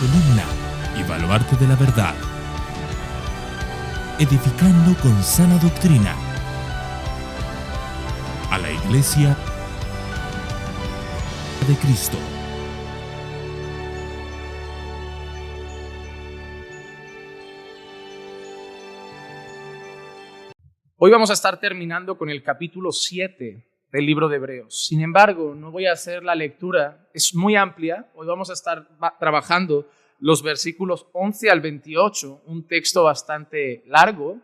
columna y baluarte de la verdad, edificando con sana doctrina a la Iglesia de Cristo. Hoy vamos a estar terminando con el capítulo 7 del libro de Hebreos. Sin embargo, no voy a hacer la lectura, es muy amplia. Hoy vamos a estar trabajando los versículos 11 al 28, un texto bastante largo,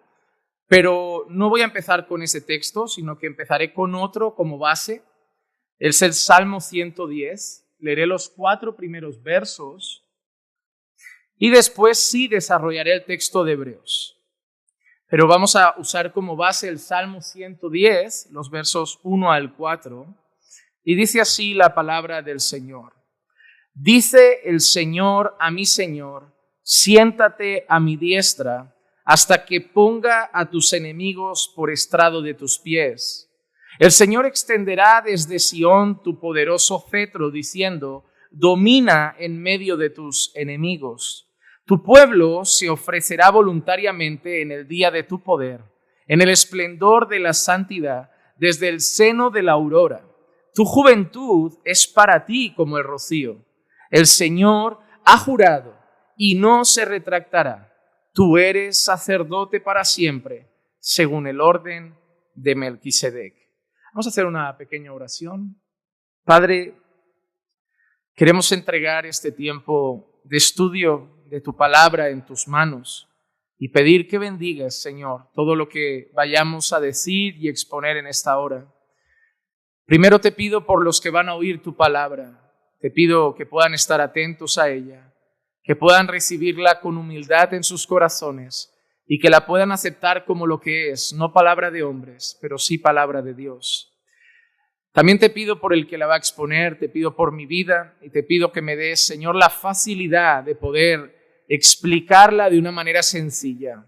pero no voy a empezar con ese texto, sino que empezaré con otro como base. Es el Salmo 110. Leeré los 4 primeros versos y después sí desarrollaré el texto de Hebreos. Pero vamos a usar como base el Salmo 110, los versos 1 al 4, y dice así la palabra del Señor. Dice el Señor a mi Señor, siéntate a mi diestra hasta que ponga a tus enemigos por estrado de tus pies. El Señor extenderá desde Sión tu poderoso cetro, diciendo, domina en medio de tus enemigos. Tu pueblo se ofrecerá voluntariamente en el día de tu poder, en el esplendor de la santidad, desde el seno de la aurora. Tu juventud es para ti como el rocío. El Señor ha jurado y no se retractará. Tú eres sacerdote para siempre, según el orden de Melquisedec. Vamos a hacer una pequeña oración. Padre, queremos entregar este tiempo de estudio de tu palabra en tus manos y pedir que bendigas, Señor, todo lo que vayamos a decir y exponer en esta hora. Primero te pido por los que van a oír tu palabra, te pido que puedan estar atentos a ella, que puedan recibirla con humildad en sus corazones y que la puedan aceptar como lo que es, no palabra de hombres, pero sí palabra de Dios. También te pido por el que la va a exponer, te pido por mi vida y te pido que me des, Señor, la facilidad de poder explicarla de una manera sencilla.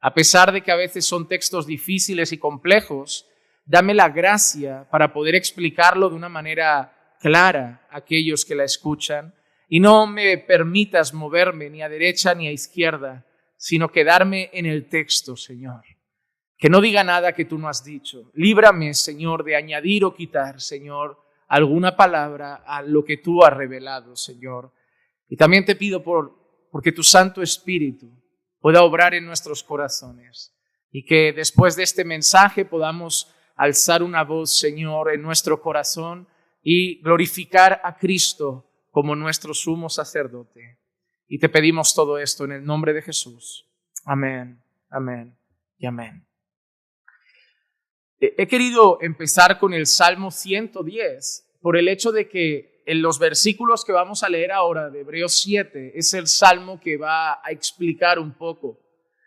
A pesar de que a veces son textos difíciles y complejos, dame la gracia para poder explicarlo de una manera clara a aquellos que la escuchan y no me permitas moverme ni a derecha ni a izquierda, sino quedarme en el texto, Señor. Que no diga nada que tú no has dicho. Líbrame, Señor, de añadir o quitar, Señor, alguna palabra a lo que tú has revelado, Señor. Y también te pido porque tu Santo Espíritu pueda obrar en nuestros corazones y que después de este mensaje podamos alzar una voz, Señor, en nuestro corazón y glorificar a Cristo como nuestro sumo sacerdote. Y te pedimos todo esto en el nombre de Jesús. Amén, amén y amén. He querido empezar con el Salmo 110 por el hecho de que en los versículos que vamos a leer ahora de Hebreos 7 es el Salmo que va a explicar un poco.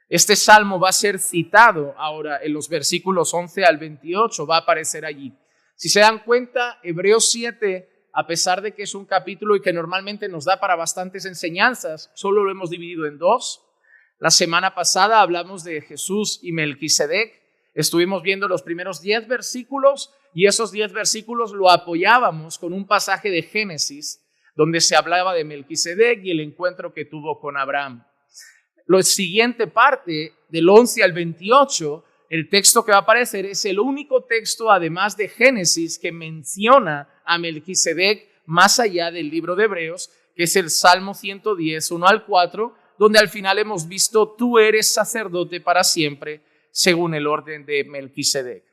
Este Salmo va a ser citado ahora en los versículos 11 al 28, va a aparecer allí. Si se dan cuenta, Hebreos 7, a pesar de que es un capítulo y que normalmente nos da para bastantes enseñanzas, solo lo hemos dividido en 2. La semana pasada hablamos de Jesús y Melquisedec. Estuvimos viendo los primeros 10 versículos y esos 10 versículos lo apoyábamos con un pasaje de Génesis donde se hablaba de Melquisedec y el encuentro que tuvo con Abraham. La siguiente parte, del 11 al 28, el texto que va a aparecer es el único texto, además de Génesis, que menciona a Melquisedec más allá del libro de Hebreos, que es el Salmo 110, 1 al 4, donde al final hemos visto, tú eres sacerdote para siempre, según el orden de Melquisedec.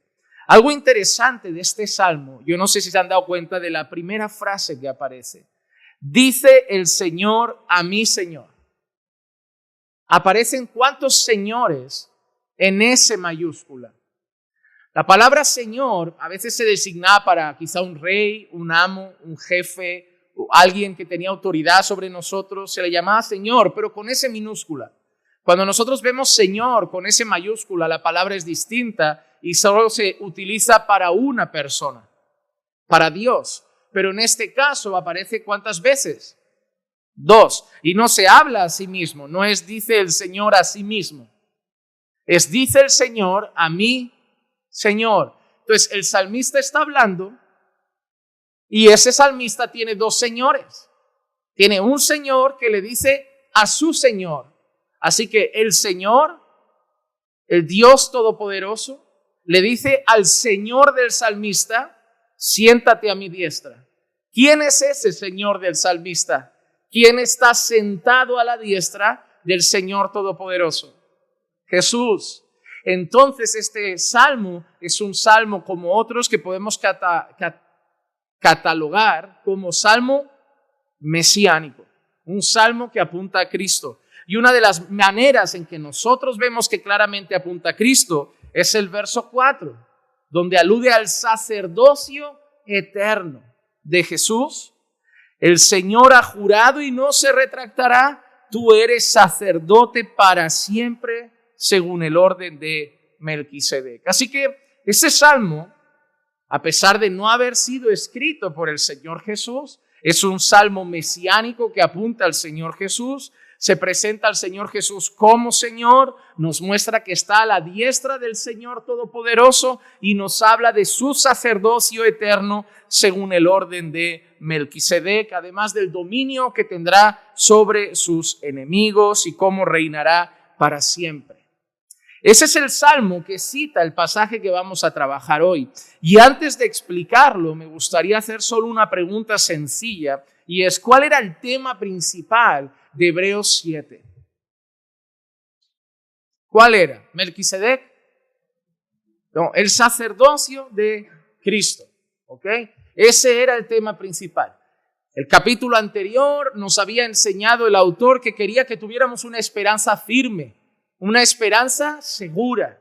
Algo interesante de este salmo, yo no sé si se han dado cuenta de la primera frase que aparece. Dice el Señor a mi Señor. Aparecen ¿cuántos señores en S mayúscula? La palabra Señor a veces se designaba para quizá un rey, un amo, un jefe, o alguien que tenía autoridad sobre nosotros, se le llamaba Señor, pero con S minúscula. Cuando nosotros vemos Señor con S mayúscula, la palabra es distinta y solo se utiliza para una persona, para Dios. Pero en este caso aparece ¿cuántas veces? 2. Y no se habla a sí mismo, no es dice el Señor a sí mismo. Es dice el Señor a mi Señor. Entonces el salmista está hablando y ese salmista tiene 2 señores. Tiene un Señor que le dice a su Señor. Así que el Señor, el Dios Todopoderoso, le dice al Señor del salmista, siéntate a mi diestra. ¿Quién es ese Señor del salmista? ¿Quién está sentado a la diestra del Señor Todopoderoso? Jesús. Entonces este salmo es un salmo como otros que podemos catalogar como salmo mesiánico, un salmo que apunta a Cristo. Y una de las maneras en que nosotros vemos que claramente apunta a Cristo es el verso 4, donde alude al sacerdocio eterno de Jesús. El Señor ha jurado y no se retractará, tú eres sacerdote para siempre según el orden de Melquisedec. Así que ese salmo, a pesar de no haber sido escrito por el Señor Jesús, es un salmo mesiánico que apunta al Señor Jesús. Se presenta al Señor Jesús como Señor, nos muestra que está a la diestra del Señor Todopoderoso y nos habla de su sacerdocio eterno según el orden de Melquisedec, además del dominio que tendrá sobre sus enemigos y cómo reinará para siempre. Ese es el salmo que cita el pasaje que vamos a trabajar hoy. Y antes de explicarlo, me gustaría hacer solo una pregunta sencilla, y es: ¿cuál era el tema principal de Hebreos 7? ¿Cuál era? ¿Melquisedec? No, el sacerdocio de Cristo. ¿Ok? Ese era el tema principal. El capítulo anterior nos había enseñado el autor que quería que tuviéramos una esperanza firme, una esperanza segura.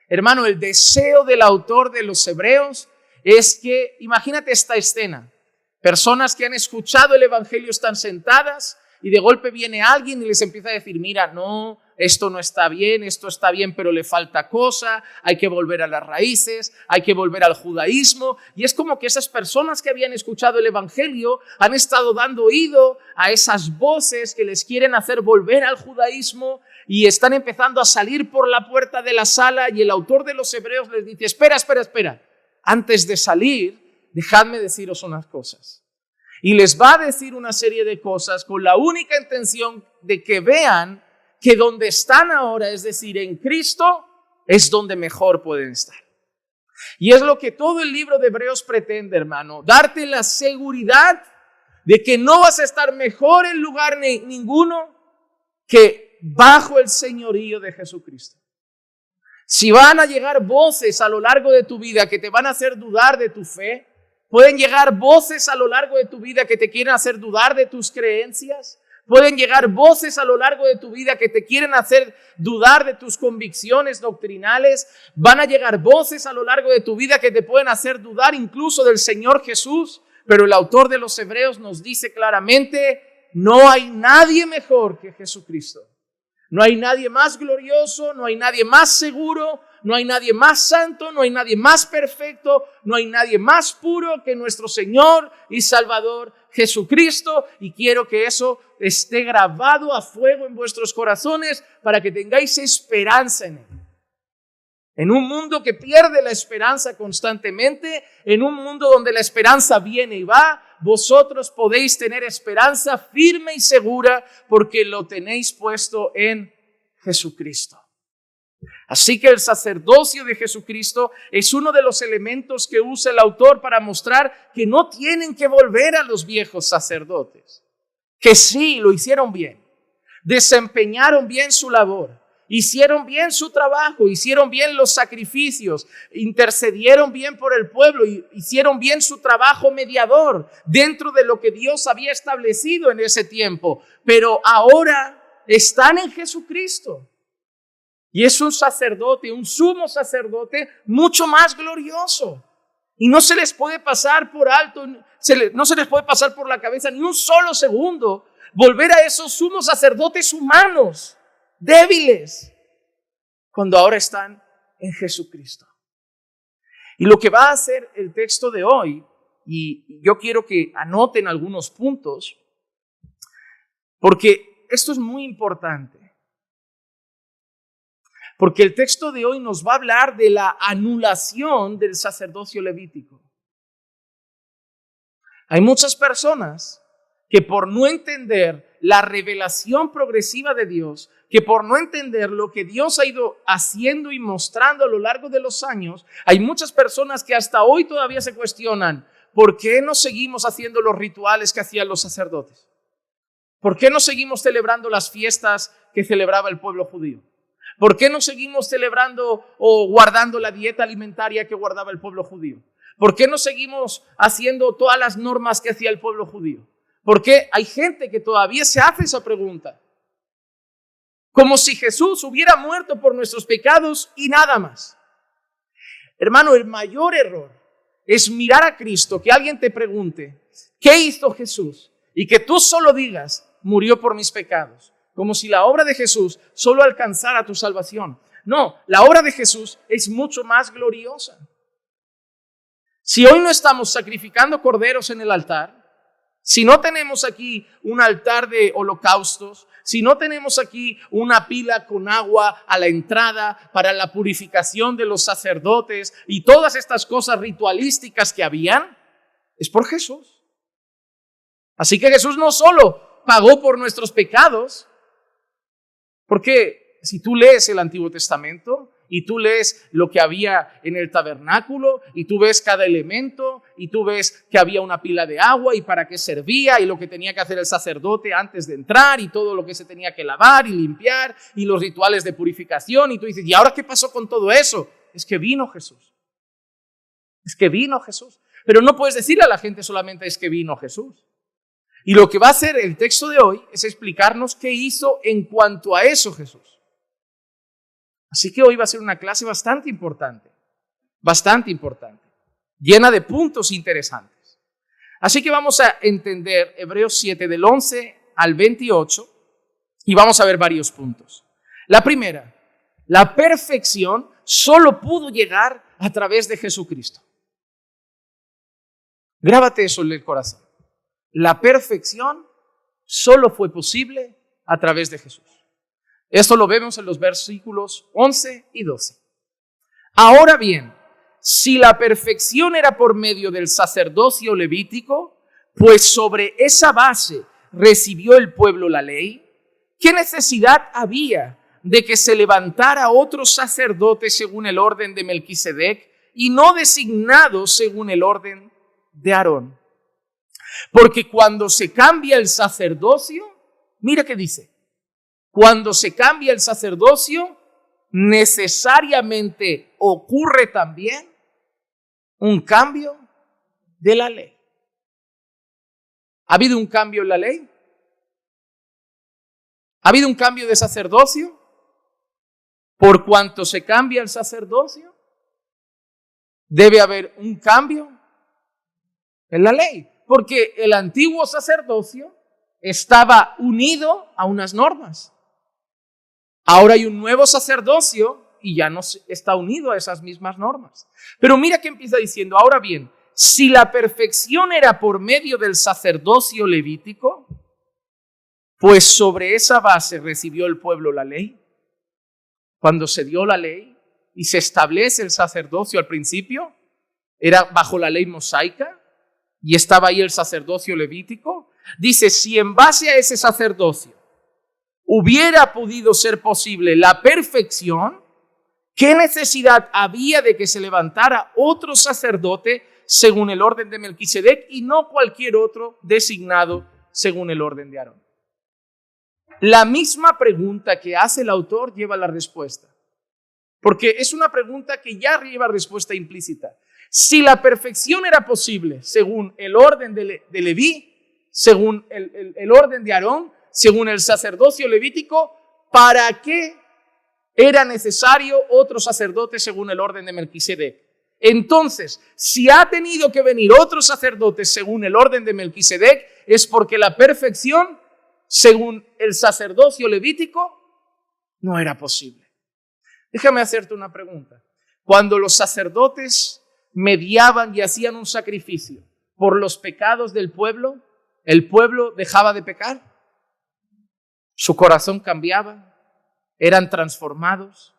Hermano, el deseo del autor de los Hebreos es que, imagínate esta escena, personas que han escuchado el evangelio están sentadas y de golpe viene alguien y les empieza a decir: mira, no, esto no está bien, esto está bien, pero le falta cosa, hay que volver a las raíces, hay que volver al judaísmo. Y es como que esas personas que habían escuchado el evangelio han estado dando oído a esas voces que les quieren hacer volver al judaísmo y están empezando a salir por la puerta de la sala, y el autor de los Hebreos les dice: espera, antes de salir, dejadme deciros unas cosas. Y les va a decir una serie de cosas con la única intención de que vean que donde están ahora, es decir, en Cristo, es donde mejor pueden estar. Y es lo que todo el libro de Hebreos pretende, hermano, darte la seguridad de que no vas a estar mejor en lugar ninguno que bajo el señorío de Jesucristo. Si van a llegar voces a lo largo de tu vida que te van a hacer dudar de tu fe, pueden llegar voces a lo largo de tu vida que te quieren hacer dudar de tus creencias, pueden llegar voces a lo largo de tu vida que te quieren hacer dudar de tus convicciones doctrinales, van a llegar voces a lo largo de tu vida que te pueden hacer dudar incluso del Señor Jesús, pero el autor de los Hebreos nos dice claramente: no hay nadie mejor que Jesucristo. No hay nadie más glorioso, no hay nadie más seguro, no hay nadie más santo, no hay nadie más perfecto, no hay nadie más puro que nuestro Señor y Salvador Jesucristo. Y quiero que eso esté grabado a fuego en vuestros corazones para que tengáis esperanza en Él. En un mundo que pierde la esperanza constantemente, en un mundo donde la esperanza viene y va, vosotros podéis tener esperanza firme y segura porque lo tenéis puesto en Jesucristo. Así que el sacerdocio de Jesucristo es uno de los elementos que usa el autor para mostrar que no tienen que volver a los viejos sacerdotes, que sí, lo hicieron bien, desempeñaron bien su labor, hicieron bien su trabajo, hicieron bien los sacrificios, intercedieron bien por el pueblo, hicieron bien su trabajo mediador dentro de lo que Dios había establecido en ese tiempo. Pero ahora están en Jesucristo. Y es un sacerdote, un sumo sacerdote mucho más glorioso. Y no se les puede pasar por alto, no se les puede pasar por la cabeza ni un solo segundo volver a esos sumos sacerdotes humanos, débiles, cuando ahora están en Jesucristo. Y lo que va a hacer el texto de hoy, y yo quiero que anoten algunos puntos, porque esto es muy importante, porque el texto de hoy nos va a hablar de la anulación del sacerdocio levítico. Hay muchas personas que por no entender la revelación progresiva de Dios, que por no entender lo que Dios ha ido haciendo y mostrando a lo largo de los años, hay muchas personas que hasta hoy todavía se cuestionan, ¿por qué no seguimos haciendo los rituales que hacían los sacerdotes? ¿Por qué no seguimos celebrando las fiestas que celebraba el pueblo judío? ¿Por qué no seguimos celebrando o guardando la dieta alimentaria que guardaba el pueblo judío? ¿Por qué no seguimos haciendo todas las normas que hacía el pueblo judío? ¿Por qué hay gente que todavía se hace esa pregunta? Como si Jesús hubiera muerto por nuestros pecados y nada más. Hermano, el mayor error es mirar a Cristo, que alguien te pregunte, ¿qué hizo Jesús? Y que tú solo digas, murió por mis pecados. Como si la obra de Jesús solo alcanzara tu salvación. No, la obra de Jesús es mucho más gloriosa. Si hoy no estamos sacrificando corderos en el altar, si no tenemos aquí un altar de holocaustos, si no tenemos aquí una pila con agua a la entrada para la purificación de los sacerdotes y todas estas cosas ritualísticas que habían, es por Jesús. Así que Jesús no solo pagó por nuestros pecados, porque si tú lees el Antiguo Testamento y tú lees lo que había en el tabernáculo y tú ves cada elemento y tú ves que había una pila de agua y para qué servía y lo que tenía que hacer el sacerdote antes de entrar y todo lo que se tenía que lavar y limpiar y los rituales de purificación, y tú dices, ¿y ahora qué pasó con todo eso? Es que vino Jesús. Es que vino Jesús. Pero no puedes decirle a la gente solamente es que vino Jesús. Y lo que va a hacer el texto de hoy es explicarnos qué hizo en cuanto a eso Jesús. Así que hoy va a ser una clase bastante importante, llena de puntos interesantes. Así que vamos a entender Hebreos 7 del 11 al 28 y vamos a ver varios puntos. La primera, la perfección solo pudo llegar a través de Jesucristo. Grábate eso en el corazón. La perfección solo fue posible a través de Jesús. Esto lo vemos en los versículos 11 y 12. Ahora bien, si la perfección era por medio del sacerdocio levítico, pues sobre esa base recibió el pueblo la ley, ¿qué necesidad había de que se levantara otro sacerdote según el orden de Melquisedec y no designado según el orden de Aarón? Porque cuando se cambia el sacerdocio, mira qué dice, cuando se cambia el sacerdocio, necesariamente ocurre también un cambio de la ley. ¿Ha habido un cambio en la ley? ¿Ha habido un cambio de sacerdocio? Por cuanto se cambia el sacerdocio, debe haber un cambio en la ley. Porque el antiguo sacerdocio estaba unido a unas normas. Ahora hay un nuevo sacerdocio y ya no está unido a esas mismas normas. Pero mira que empieza diciendo, ahora bien, si la perfección era por medio del sacerdocio levítico, pues sobre esa base recibió el pueblo la ley. Cuando se dio la ley y se establece el sacerdocio al principio, era bajo la ley mosaica, y estaba ahí el sacerdocio levítico. Dice, si en base a ese sacerdocio hubiera podido ser posible la perfección, ¿qué necesidad había de que se levantara otro sacerdote según el orden de Melquisedec y no cualquier otro designado según el orden de Aarón? La misma pregunta que hace el autor lleva la respuesta, porque es una pregunta que ya lleva respuesta implícita. Si la perfección era posible según el orden de Leví, según el orden de Aarón, según el sacerdocio levítico, ¿para qué era necesario otro sacerdote según el orden de Melquisedec? Entonces, si ha tenido que venir otro sacerdote según el orden de Melquisedec, es porque la perfección, según el sacerdocio levítico, no era posible. Déjame hacerte una pregunta. Cuando los sacerdotes mediaban y hacían un sacrificio por los pecados del pueblo, ¿el pueblo dejaba de pecar? ¿Su corazón cambiaba? ¿Eran transformados?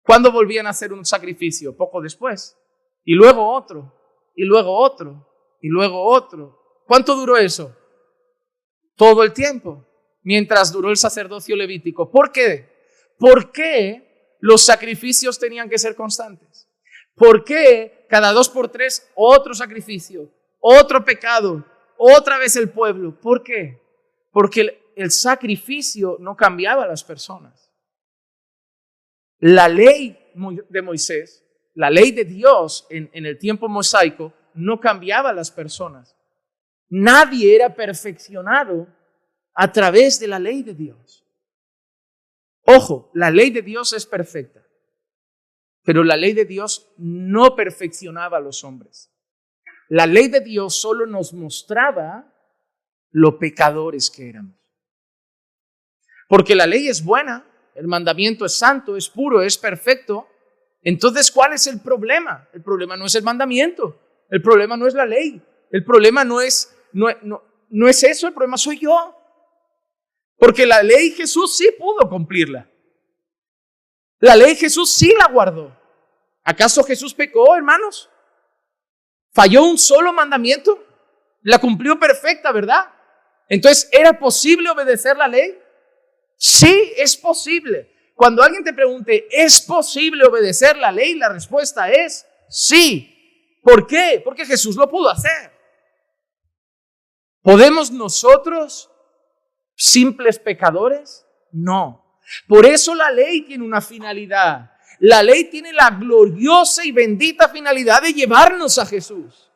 ¿Cuándo volvían a hacer un sacrificio? Poco después. Y luego otro, y luego otro, y luego otro. ¿Cuánto duró eso? todo el tiempo, mientras duró el sacerdocio levítico. ¿Por qué? ¿Por qué los sacrificios tenían que ser constantes? ¿Por qué cada 2 por 3 otro sacrificio, otro pecado, otra vez el pueblo? ¿Por qué? Porque el sacrificio no cambiaba a las personas. La ley de Moisés, la ley de Dios en el tiempo mosaico, no cambiaba a las personas. Nadie era perfeccionado a través de la ley de Dios. Ojo, la ley de Dios es perfecta, pero la ley de Dios no perfeccionaba a los hombres. La ley de Dios solo nos mostraba lo pecadores que éramos. Porque la ley es buena, el mandamiento es santo, es puro, es perfecto. Entonces, ¿cuál es el problema? El problema no es el mandamiento, el problema no es la ley, el problema no es eso, el problema soy yo. Porque la ley Jesús sí pudo cumplirla. La ley Jesús sí la guardó. ¿Acaso Jesús pecó, hermanos? ¿Falló un solo mandamiento? La cumplió perfecta, ¿verdad? Entonces, ¿era posible obedecer la ley? Sí, es posible. Cuando alguien te pregunte, ¿es posible obedecer la ley? La respuesta es sí. ¿Por qué? Porque Jesús lo pudo hacer. ¿Podemos nosotros, simples pecadores? No. Por eso la ley tiene una finalidad. La ley tiene la gloriosa y bendita finalidad de llevarnos a Jesús.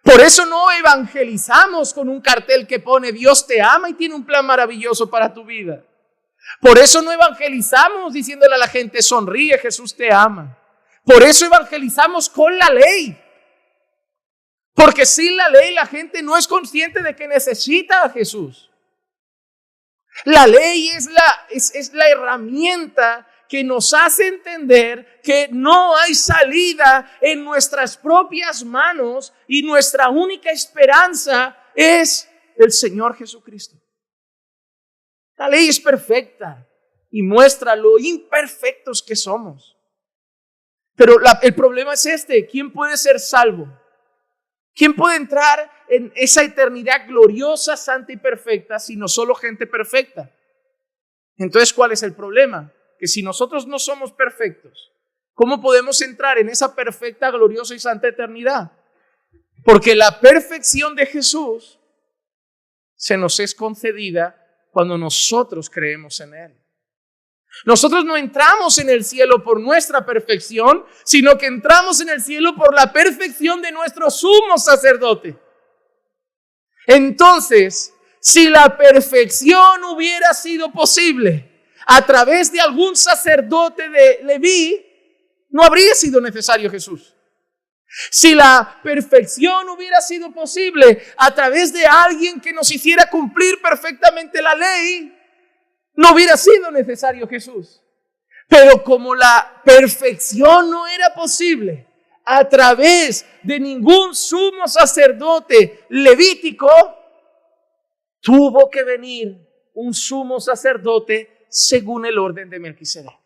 Por eso no evangelizamos con un cartel que pone Dios te ama y tiene un plan maravilloso para tu vida. Por eso no evangelizamos diciéndole a la gente sonríe, Jesús te ama. Por eso evangelizamos con la ley. Porque sin la ley la gente no es consciente de que necesita a Jesús. La ley es la herramienta que nos hace entender que no hay salida en nuestras propias manos y nuestra única esperanza es el Señor Jesucristo. La ley es perfecta y muestra lo imperfectos que somos. Pero el problema es este: ¿quién puede ser salvo? ¿Quién puede entrar en esa eternidad gloriosa, santa y perfecta, sino solo gente perfecta? Entonces, ¿cuál es el problema? Que si nosotros no somos perfectos, ¿cómo podemos entrar en esa perfecta, gloriosa y santa eternidad? Porque la perfección de Jesús se nos es concedida cuando nosotros creemos en Él. Nosotros no entramos en el cielo por nuestra perfección, sino que entramos en el cielo por la perfección de nuestro sumo sacerdote. Entonces, si la perfección hubiera sido posible a través de algún sacerdote de Leví, no habría sido necesario Jesús. Si la perfección hubiera sido posible a través de alguien que nos hiciera cumplir perfectamente la ley, no hubiera sido necesario Jesús. Pero como la perfección no era posible a través de ningún sumo sacerdote levítico, tuvo que venir un sumo sacerdote según el orden de Melquisedec.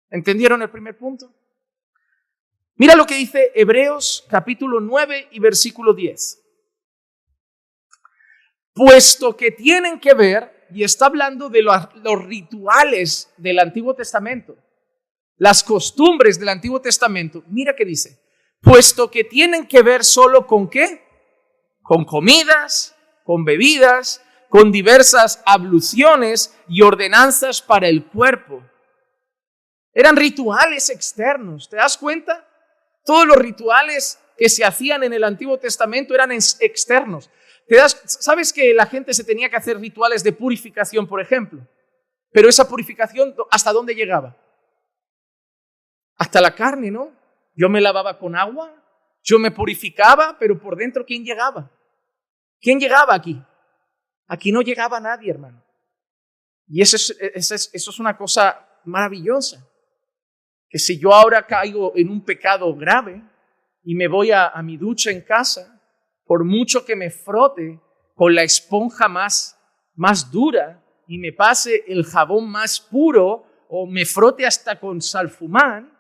¿Entendieron el primer punto? Mira lo que dice Hebreos capítulo 9 y versículo 10. Puesto que tienen que ver, y está hablando de los rituales del Antiguo Testamento, las costumbres del Antiguo Testamento. Mira qué dice: puesto que tienen que ver solo con ¿qué? Con comidas, con bebidas, con diversas abluciones y ordenanzas para el cuerpo. Eran rituales externos, ¿te das cuenta? Todos los rituales que se hacían en el Antiguo Testamento eran externos. ¿Sabes que la gente se tenía que hacer rituales de purificación, por ejemplo? Pero esa purificación, ¿hasta dónde llegaba? Hasta la carne, ¿no? Yo me lavaba con agua, yo me purificaba, pero por dentro, ¿quién llegaba? ¿Quién llegaba aquí? Aquí no llegaba nadie, hermano. Y eso es una cosa maravillosa. Que si yo ahora caigo en un pecado grave y me voy a mi ducha en casa, por mucho que me frote con la esponja más dura y me pase el jabón más puro o me frote hasta con salfumán,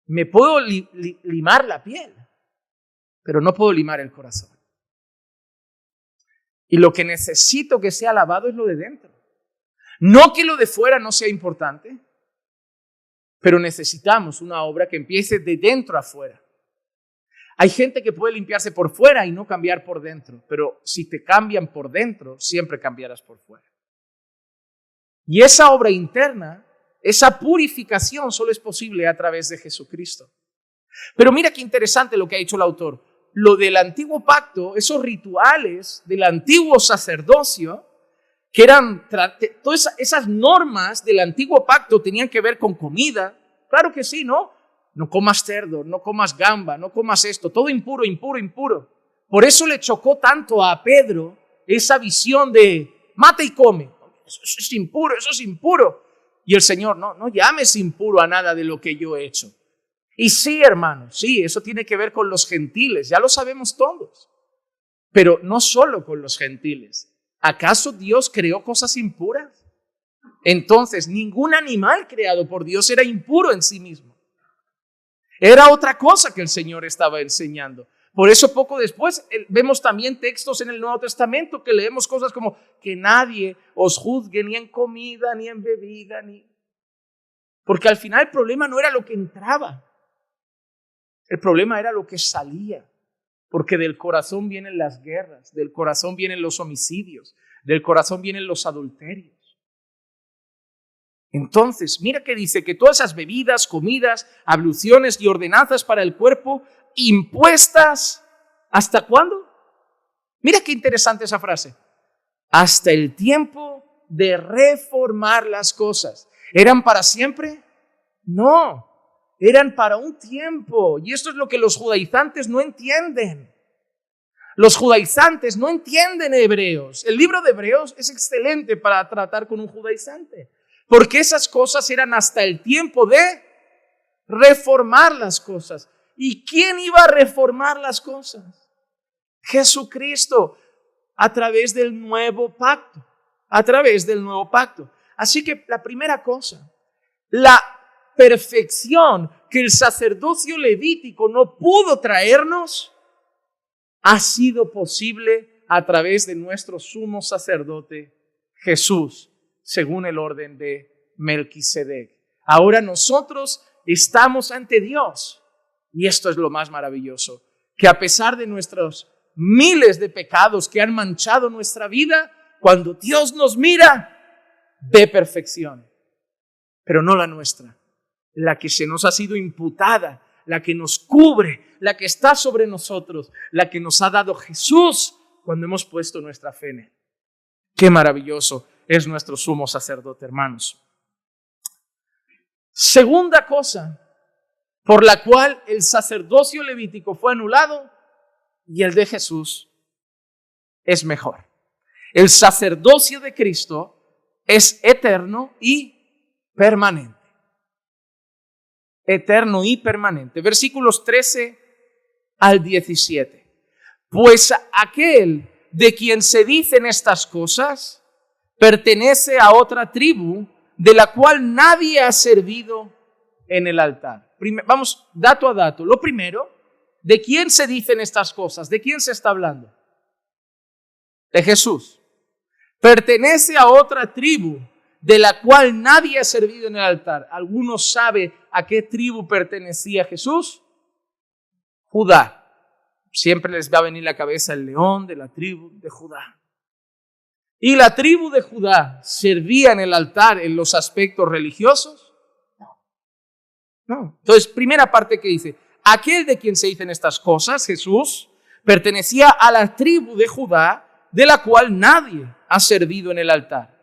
me puedo limar la piel, pero no puedo limar el corazón. Y lo que necesito que sea lavado es lo de dentro. No que lo de fuera no sea importante, pero necesitamos una obra que empiece de dentro a fuera. Hay gente que puede limpiarse por fuera y no cambiar por dentro, pero si te cambian por dentro, siempre cambiarás por fuera. Y esa obra interna, esa purificación solo es posible a través de Jesucristo. Pero mira qué interesante lo que ha dicho el autor. Lo del antiguo pacto, esos rituales del antiguo sacerdocio, que eran, todas esas normas del antiguo pacto tenían que ver con comida. Claro que sí, ¿no? No comas cerdo, no comas gamba, no comas esto, todo impuro, impuro, impuro. Por eso le chocó tanto a Pedro esa visión de mata y come. Eso es impuro, eso es impuro. Y el Señor, no llames impuro a nada de lo que yo he hecho. Y sí, hermanos, sí, eso tiene que ver con los gentiles, ya lo sabemos todos. Pero no solo con los gentiles. ¿Acaso Dios creó cosas impuras? Entonces, ningún animal creado por Dios era impuro en sí mismo. Era otra cosa que el Señor estaba enseñando. Por eso poco después vemos también textos en el Nuevo Testamento que leemos cosas como que nadie os juzgue ni en comida, ni en bebida, porque al final el problema no era lo que entraba. El problema era lo que salía. Porque del corazón vienen las guerras, del corazón vienen los homicidios, del corazón vienen los adulterios. Entonces, mira que dice que todas esas bebidas, comidas, abluciones y ordenanzas para el cuerpo impuestas, ¿hasta cuándo? Mira qué interesante esa frase. Hasta el tiempo de reformar las cosas. ¿Eran para siempre? No. Eran para un tiempo, y esto es lo que los judaizantes no entienden. Los judaizantes no entienden Hebreos. El libro de Hebreos es excelente para tratar con un judaizante, porque esas cosas eran hasta el tiempo de reformar las cosas. ¿Y quién iba a reformar las cosas? Jesucristo, a través del nuevo pacto, a través del nuevo pacto. Así que la primera cosa, la perfección que el sacerdocio levítico no pudo traernos ha sido posible a través de nuestro sumo sacerdote Jesús, según el orden de Melquisedec. Ahora nosotros estamos ante Dios, y esto es lo más maravilloso, que a pesar de nuestros miles de pecados que han manchado nuestra vida, cuando Dios nos mira, ve perfección, pero no la nuestra. La que se nos ha sido imputada, la que nos cubre, la que está sobre nosotros, la que nos ha dado Jesús cuando hemos puesto nuestra fe en Él. Qué maravilloso es nuestro sumo sacerdote, hermanos. Segunda cosa por la cual el sacerdocio levítico fue anulado y el de Jesús es mejor. El sacerdocio de Cristo es eterno y permanente. Eterno y permanente. Versículos 13 al 17. Pues aquel de quien se dicen estas cosas pertenece a otra tribu de la cual nadie ha servido en el altar. Vamos dato a dato. Lo primero, ¿de quién se dicen estas cosas? ¿De quién se está hablando? De Jesús. Pertenece a otra tribu de la cual nadie ha servido en el altar. ¿Alguno sabe a qué tribu pertenecía Jesús? Judá. Siempre les va a venir a la cabeza el león de la tribu de Judá. ¿Y la tribu de Judá servía en el altar en los aspectos religiosos? No. Entonces, primera parte que dice, aquel de quien se dicen estas cosas, Jesús, pertenecía a la tribu de Judá, de la cual nadie ha servido en el altar.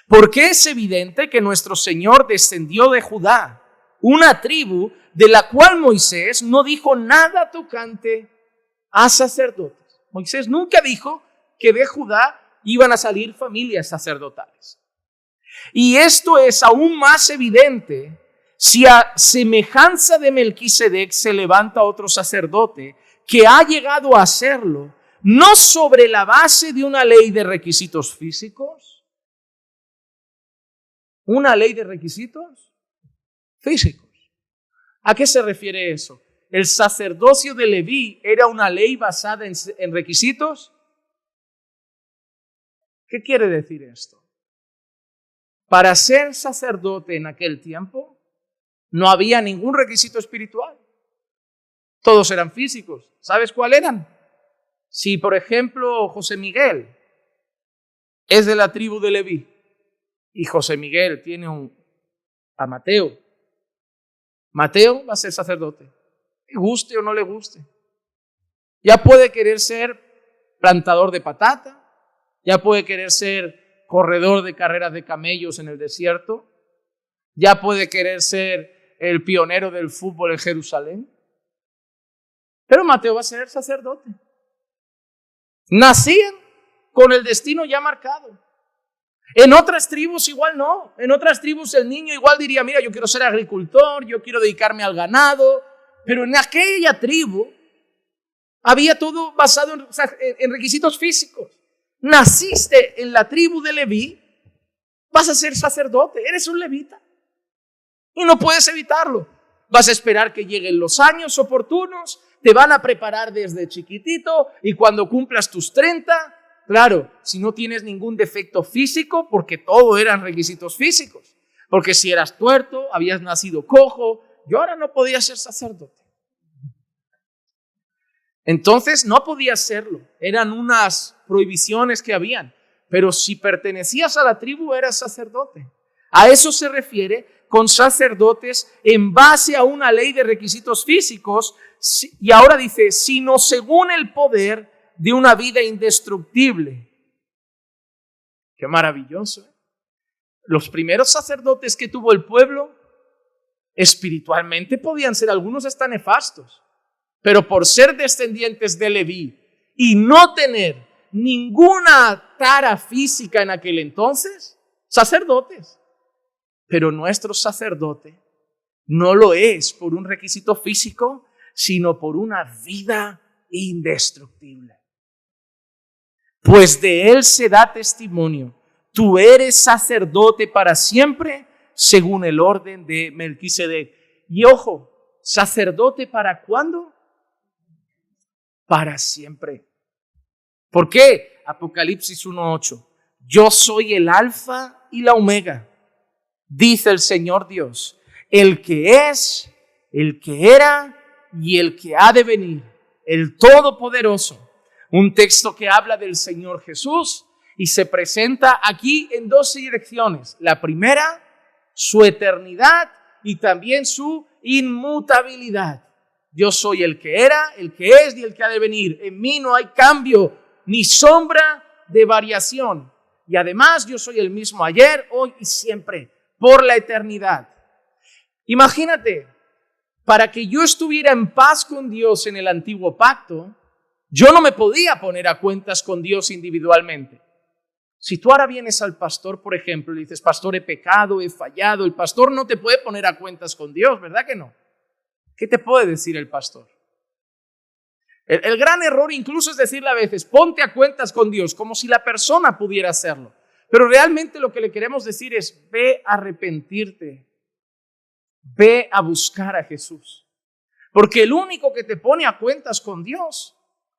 Porque es evidente que nuestro Señor descendió de Judá, una tribu de la cual Moisés no dijo nada tocante a sacerdotes. Moisés nunca dijo que de Judá iban a salir familias sacerdotales. Y esto es aún más evidente si a semejanza de Melquisedec se levanta otro sacerdote que ha llegado a hacerlo, no sobre la base de una ley de requisitos físicos. ¿Una ley de requisitos físicos? ¿A qué se refiere eso? ¿El sacerdocio de Leví era una ley basada en requisitos? ¿Qué quiere decir esto? Para ser sacerdote en aquel tiempo no había ningún requisito espiritual. Todos eran físicos. ¿Sabes cuál eran? Si, por ejemplo, José Miguel es de la tribu de Leví y José Miguel tiene a Mateo, Mateo va a ser sacerdote, le guste o no le guste. Ya puede querer ser plantador de patata, ya puede querer ser corredor de carreras de camellos en el desierto, ya puede querer ser el pionero del fútbol en Jerusalén. Pero Mateo va a ser sacerdote. Nacían con el destino ya marcado. En otras tribus igual no. En otras tribus el niño igual diría, mira, yo quiero ser agricultor, yo quiero dedicarme al ganado. Pero en aquella tribu había todo basado en requisitos físicos. Naciste en la tribu de Leví, vas a ser sacerdote, eres un levita. Y no puedes evitarlo. Vas a esperar que lleguen los años oportunos, te van a preparar desde chiquitito y cuando cumplas tus 30, claro, si no tienes ningún defecto físico, porque todo eran requisitos físicos. Porque si eras tuerto, habías nacido cojo, y ahora no podías ser sacerdote. Entonces no podías serlo, eran unas prohibiciones que habían, pero si pertenecías a la tribu eras sacerdote. A eso se refiere con sacerdotes en base a una ley de requisitos físicos, y ahora dice, sino según el poder de una vida indestructible. Qué maravilloso, ¿eh? Los primeros sacerdotes que tuvo el pueblo, espiritualmente podían ser algunos hasta nefastos, pero por ser descendientes de Leví y no tener ninguna tara física en aquel entonces, sacerdotes. Pero nuestro sacerdote no lo es por un requisito físico, sino por una vida indestructible. Pues de él se da testimonio, tú eres sacerdote para siempre, según el orden de Melquisedec. Y ojo, ¿sacerdote para cuándo? Para siempre. ¿Por qué? Apocalipsis 1:8. Yo soy el alfa y la omega, dice el Señor Dios, el que es, el que era y el que ha de venir, el Todopoderoso. Un texto que habla del Señor Jesús y se presenta aquí en dos direcciones. La primera, su eternidad y también su inmutabilidad. Yo soy el que era, el que es y el que ha de venir. En mí no hay cambio ni sombra de variación. Y además yo soy el mismo ayer, hoy y siempre, por la eternidad. Imagínate, para que yo estuviera en paz con Dios en el antiguo pacto, yo no me podía poner a cuentas con Dios individualmente. Si tú ahora vienes al pastor, por ejemplo, y dices, pastor, he pecado, he fallado, el pastor no te puede poner a cuentas con Dios, ¿verdad que no? ¿Qué te puede decir el pastor? El gran error incluso es decirle a veces, ponte a cuentas con Dios, como si la persona pudiera hacerlo. Pero realmente lo que le queremos decir es, ve a arrepentirte, ve a buscar a Jesús. Porque el único que te pone a cuentas con Dios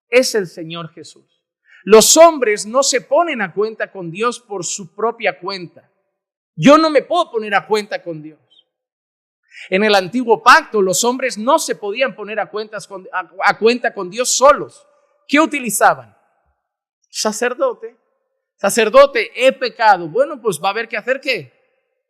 es el Señor Jesús. Los hombres no se ponen a cuenta con Dios por su propia cuenta. Yo no me puedo poner a cuenta con Dios. En el antiguo pacto, los hombres no se podían poner a cuenta con Dios solos. ¿Qué utilizaban? Sacerdote. Sacerdote, he pecado. Bueno, pues va a haber que hacer ¿qué?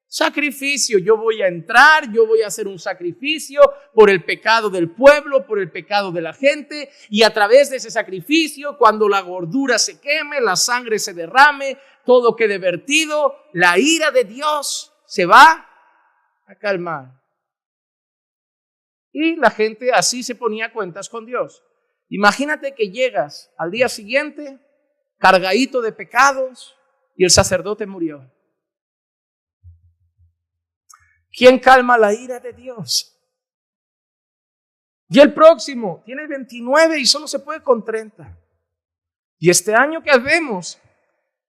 Sacrificio. Yo voy a entrar, yo voy a hacer un sacrificio por el pecado del pueblo, por el pecado de la gente, y a través de ese sacrificio, cuando la gordura se queme, la sangre se derrame, todo quede vertido, la ira de Dios se va a calmar. Y la gente así se ponía cuentas con Dios. Imagínate que llegas al día siguiente, cargadito de pecados, y el sacerdote murió. ¿Quién calma la ira de Dios? Y el próximo tiene 29 y solo se puede con 30. Y este año que hacemos,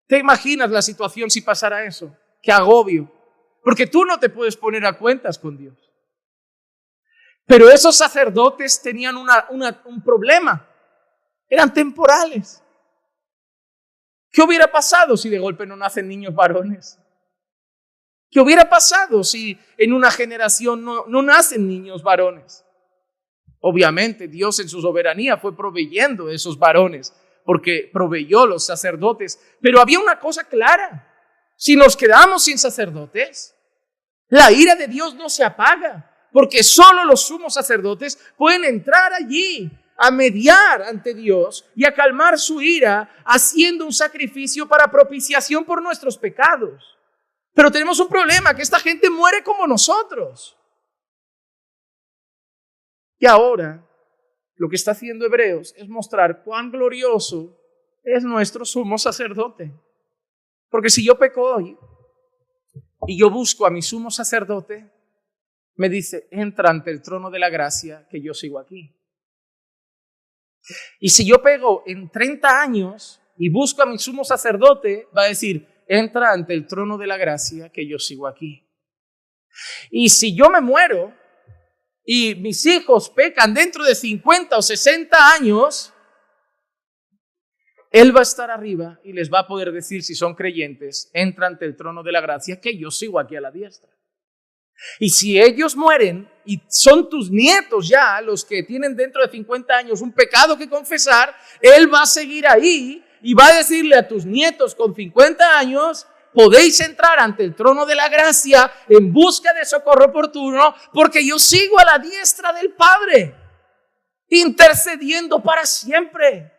¿te imaginas la situación si pasara eso? ¡Qué agobio! Porque tú no te puedes poner a cuentas con Dios. Pero esos sacerdotes tenían un problema. Eran temporales. ¿Qué hubiera pasado si de golpe no nacen niños varones? ¿Qué hubiera pasado si en una generación no nacen niños varones? Obviamente Dios en su soberanía fue proveyendo esos varones, porque proveyó los sacerdotes. Pero había una cosa clara: si nos quedamos sin sacerdotes, la ira de Dios no se apaga, porque solo los sumos sacerdotes pueden entrar allí a mediar ante Dios y a calmar su ira, haciendo un sacrificio para propiciación por nuestros pecados. Pero tenemos un problema, que esta gente muere como nosotros. Y ahora, lo que está haciendo Hebreos es mostrar cuán glorioso es nuestro sumo sacerdote. Porque si yo peco hoy y yo busco a mi sumo sacerdote, me dice: entra ante el trono de la gracia, que yo sigo aquí. Y si yo pego en 30 años y busco a mi sumo sacerdote, va a decir: entra ante el trono de la gracia, que yo sigo aquí. Y si yo me muero y mis hijos pecan dentro de 50 o 60 años, Él va a estar arriba y les va a poder decir, si son creyentes: entra ante el trono de la gracia, que yo sigo aquí a la diestra. Y si ellos mueren y son tus nietos ya los que tienen dentro de 50 años un pecado que confesar, Él va a seguir ahí y va a decirle a tus nietos con 50 años: podéis entrar ante el trono de la gracia en busca de socorro oportuno, porque yo sigo a la diestra del Padre, intercediendo para siempre.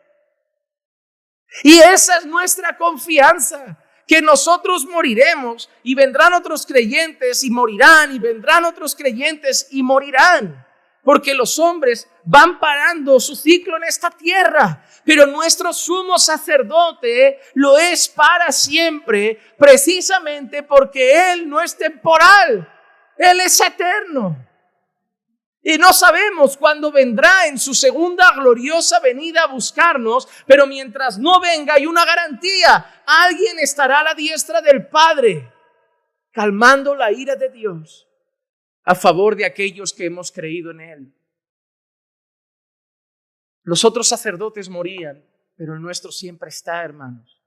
Y esa es nuestra confianza, que nosotros moriremos y vendrán otros creyentes y morirán, y vendrán otros creyentes y morirán, porque los hombres van parando su ciclo en esta tierra. Pero nuestro sumo sacerdote lo es para siempre, precisamente porque Él no es temporal, Él es eterno. Y no sabemos cuándo vendrá en su segunda gloriosa venida a buscarnos, pero mientras no venga hay una garantía: alguien estará a la diestra del Padre, calmando la ira de Dios a favor de aquellos que hemos creído en Él. Los otros sacerdotes morían, pero el nuestro siempre está, hermanos.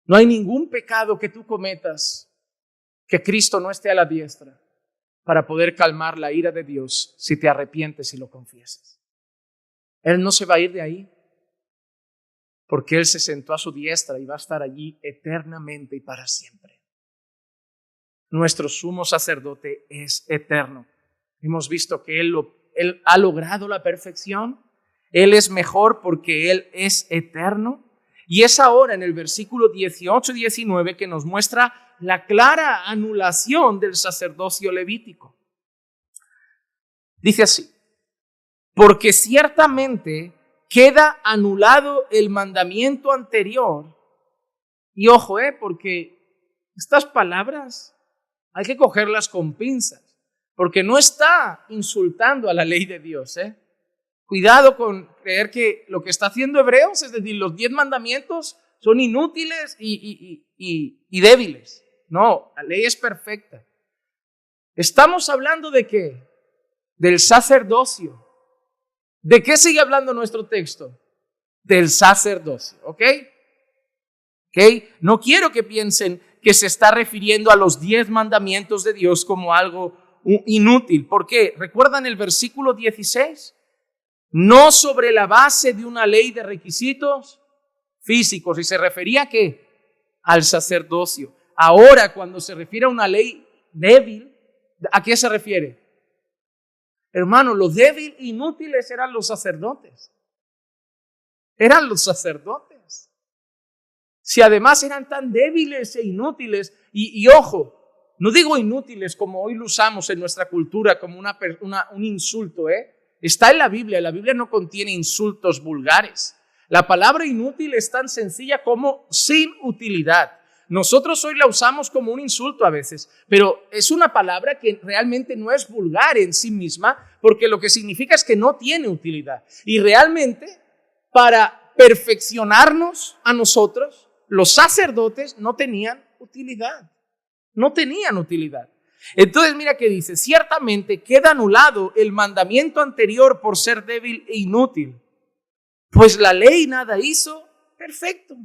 No hay ningún pecado que tú cometas que Cristo no esté a la diestra para poder calmar la ira de Dios si te arrepientes y lo confiesas. Él no se va a ir de ahí, porque Él se sentó a su diestra y va a estar allí eternamente y para siempre. Nuestro sumo sacerdote es eterno. Hemos visto que Él ha logrado la perfección. Él es mejor porque Él es eterno. Y es ahora en el versículo 18 y 19 que nos muestra la clara anulación del sacerdocio levítico. Dice así: porque ciertamente queda anulado el mandamiento anterior. Y ojo, porque estas palabras hay que cogerlas con pinzas, porque no está insultando a la ley de Dios. Cuidado con creer que lo que está haciendo Hebreos, es decir, los 10 mandamientos, son inútiles y débiles. No, la ley es perfecta. Estamos hablando ¿de qué? Del sacerdocio. ¿De qué sigue hablando nuestro texto? Del sacerdocio, ¿ok? No quiero que piensen que se está refiriendo a los 10 mandamientos de Dios como algo inútil. ¿Por qué? ¿Recuerdan el versículo 16? No sobre la base de una ley de requisitos físicos. Y se refería ¿a qué? Al sacerdocio. Ahora, cuando se refiere a una ley débil, ¿a qué se refiere? Hermano, lo débil e inútiles eran los sacerdotes. Eran los sacerdotes. Si además eran tan débiles e inútiles, y ojo, no digo inútiles como hoy lo usamos en nuestra cultura como un insulto, Está en la Biblia no contiene insultos vulgares. La palabra inútil es tan sencilla como sin utilidad. Nosotros hoy la usamos como un insulto a veces, pero es una palabra que realmente no es vulgar en sí misma, porque lo que significa es que no tiene utilidad. Y realmente, para perfeccionarnos a nosotros, los sacerdotes no tenían utilidad. No tenían utilidad. Entonces mira que dice: ciertamente queda anulado el mandamiento anterior por ser débil e inútil, pues la ley nada hizo, perfecto.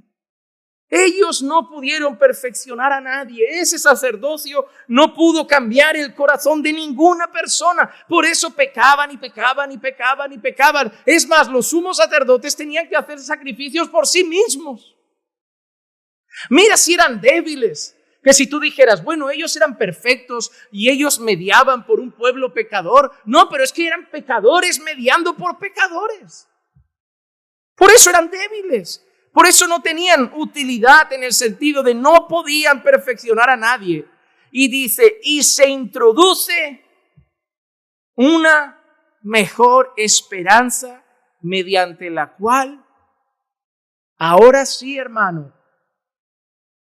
Ellos no pudieron perfeccionar a nadie. Ese sacerdocio no pudo cambiar el corazón de ninguna persona. Por eso pecaban y pecaban y pecaban y pecaban. Es más, los sumos sacerdotes tenían que hacer sacrificios por sí mismos. Mira si eran débiles. Que si tú dijeras, bueno, ellos eran perfectos y ellos mediaban por un pueblo pecador. No, pero es que eran pecadores mediando por pecadores. Por eso eran débiles. Por eso no tenían utilidad en el sentido de no podían perfeccionar a nadie. Y dice, y se introduce una mejor esperanza mediante la cual, ahora sí, hermano,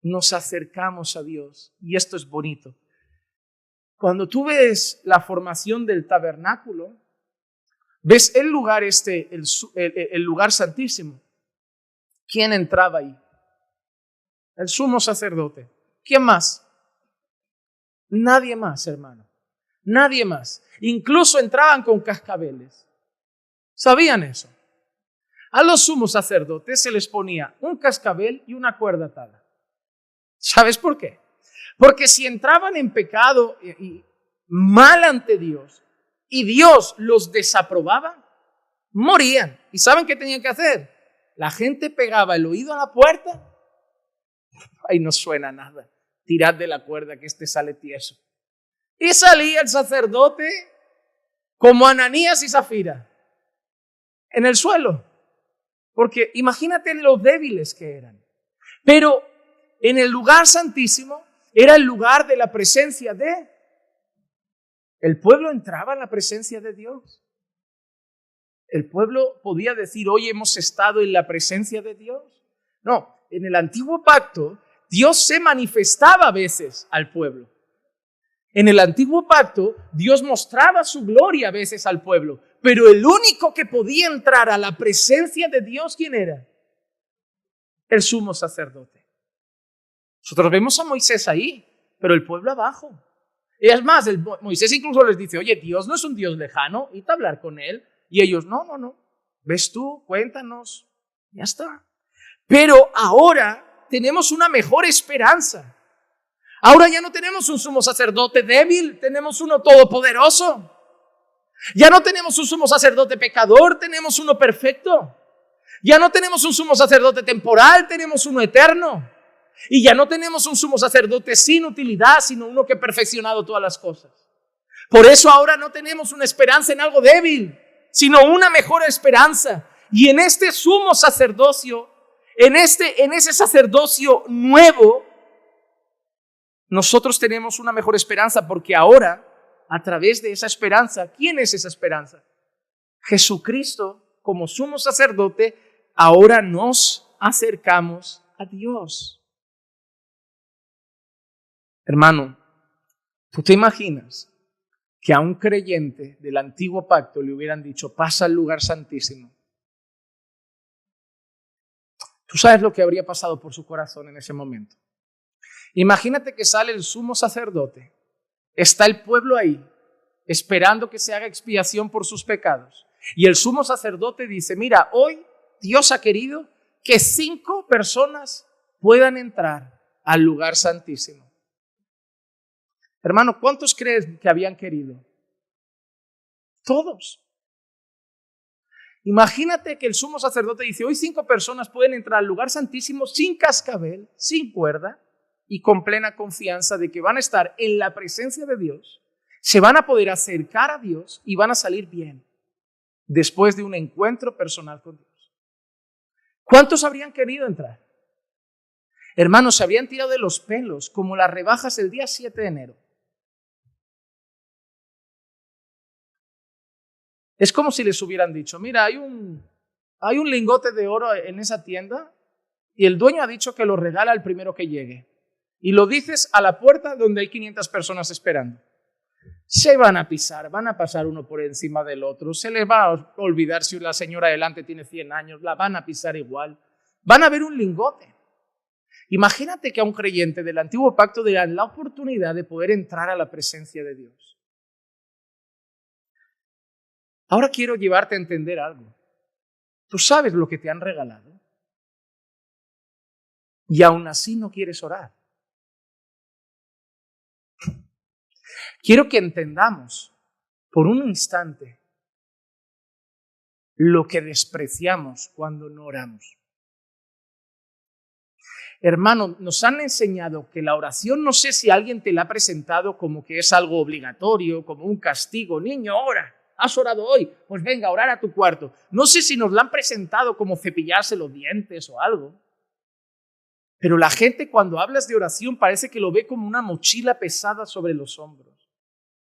nos acercamos a Dios. Y esto es bonito. Cuando tú ves la formación del tabernáculo, ves el lugar el lugar santísimo. ¿Quién entraba ahí? El sumo sacerdote. ¿Quién más? Nadie más, hermano. Nadie más. Incluso entraban con cascabeles. ¿Sabían eso? A los sumos sacerdotes se les ponía un cascabel y una cuerda atada. ¿Sabes por qué? Porque si entraban en pecado y mal ante Dios y Dios los desaprobaba, morían. ¿Y saben qué tenían que hacer? La gente pegaba el oído a la puerta. Ahí no suena nada. Tirad de la cuerda que sale tieso. Y salía el sacerdote como Ananías y Zafira en el suelo. Porque imagínate lo débiles que eran. Pero en el lugar santísimo era el lugar de la presencia de... El pueblo entraba en la presencia de Dios. El pueblo podía decir, hoy hemos estado en la presencia de Dios. No, en el antiguo pacto, Dios se manifestaba a veces al pueblo. En el antiguo pacto, Dios mostraba su gloria a veces al pueblo. Pero el único que podía entrar a la presencia de Dios, ¿quién era? El sumo sacerdote. Nosotros vemos a Moisés ahí, pero el pueblo abajo. Y es más, Moisés incluso les dice, oye, Dios no es un Dios lejano, id a hablar con él. Y ellos, no. ¿Ves tú? Cuéntanos. Ya está. Pero ahora tenemos una mejor esperanza. Ahora ya no tenemos un sumo sacerdote débil, tenemos uno todopoderoso. Ya no tenemos un sumo sacerdote pecador, tenemos uno perfecto. Ya no tenemos un sumo sacerdote temporal, tenemos uno eterno. Y ya no tenemos un sumo sacerdote sin utilidad, sino uno que ha perfeccionado todas las cosas. Por eso ahora no tenemos una esperanza en algo débil, sino una mejor esperanza. Y en este sumo sacerdocio, en ese sacerdocio nuevo, nosotros tenemos una mejor esperanza porque ahora, a través de esa esperanza, ¿quién es esa esperanza? Jesucristo, como sumo sacerdote, ahora nos acercamos a Dios. Hermano, ¿tú te imaginas que a un creyente del antiguo pacto le hubieran dicho, pasa al lugar santísimo? ¿Tú sabes lo que habría pasado por su corazón en ese momento? Imagínate que sale el sumo sacerdote, está el pueblo ahí, esperando que se haga expiación por sus pecados. Y el sumo sacerdote dice, mira, hoy Dios ha querido que 5 personas puedan entrar al lugar santísimo. Hermano, ¿cuántos crees que habían querido? Todos. Imagínate que el sumo sacerdote dice, hoy 5 personas pueden entrar al lugar santísimo sin cascabel, sin cuerda y con plena confianza de que van a estar en la presencia de Dios, se van a poder acercar a Dios y van a salir bien después de un encuentro personal con Dios. ¿Cuántos habrían querido entrar? Hermanos, se habrían tirado de los pelos como las rebajas el día 7 de enero. Es como si les hubieran dicho, mira, hay un lingote de oro en esa tienda y el dueño ha dicho que lo regala al primero que llegue. Y lo dices a la puerta donde hay 500 personas esperando. Se van a pisar, van a pasar uno por encima del otro, se les va a olvidar si la señora adelante tiene 100 años, la van a pisar igual. Van a ver un lingote. Imagínate que a un creyente del antiguo pacto le dan la oportunidad de poder entrar a la presencia de Dios. Ahora quiero llevarte a entender algo. ¿Tú sabes lo que te han regalado? y aún así no quieres orar. Quiero que entendamos por un instante lo que despreciamos cuando no oramos. Hermano, nos han enseñado que la oración, no sé si alguien te la ha presentado como que es algo obligatorio, como un castigo. Niño, ora, has orado hoy, pues venga a orar a tu cuarto. No sé si nos la han presentado como cepillarse los dientes o algo. Pero la gente cuando hablas de oración parece que lo ve como una mochila pesada sobre los hombros.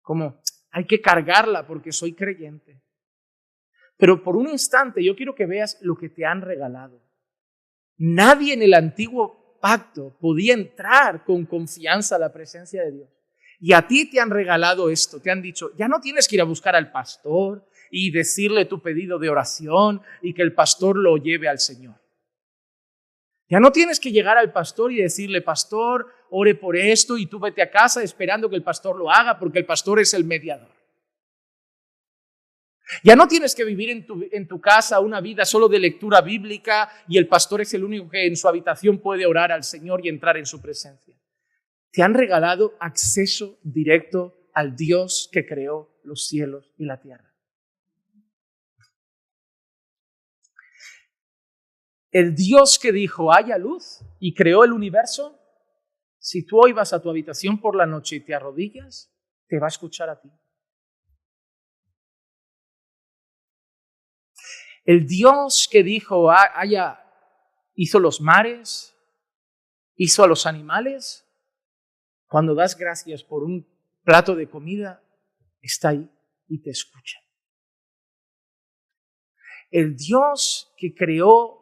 Como hay que cargarla porque soy creyente. Pero por un instante yo quiero que veas lo que te han regalado. Nadie en el antiguo pacto podía entrar con confianza a la presencia de Dios. Y a ti te han regalado esto, te han dicho, ya no tienes que ir a buscar al pastor y decirle tu pedido de oración y que el pastor lo lleve al Señor. Ya no tienes que llegar al pastor y decirle, pastor, ore por esto y tú vete a casa esperando que el pastor lo haga porque el pastor es el mediador. Ya no tienes que vivir en tu casa una vida solo de lectura bíblica y el pastor es el único que en su habitación puede orar al Señor y entrar en su presencia. Te han regalado acceso directo al Dios que creó los cielos y la tierra. El Dios que dijo, haya luz y creó el universo, si tú hoy vas a tu habitación por la noche y te arrodillas, te va a escuchar a ti. El Dios que dijo, hizo los mares, hizo a los animales, cuando das gracias por un plato de comida, está ahí y te escucha. El Dios que creó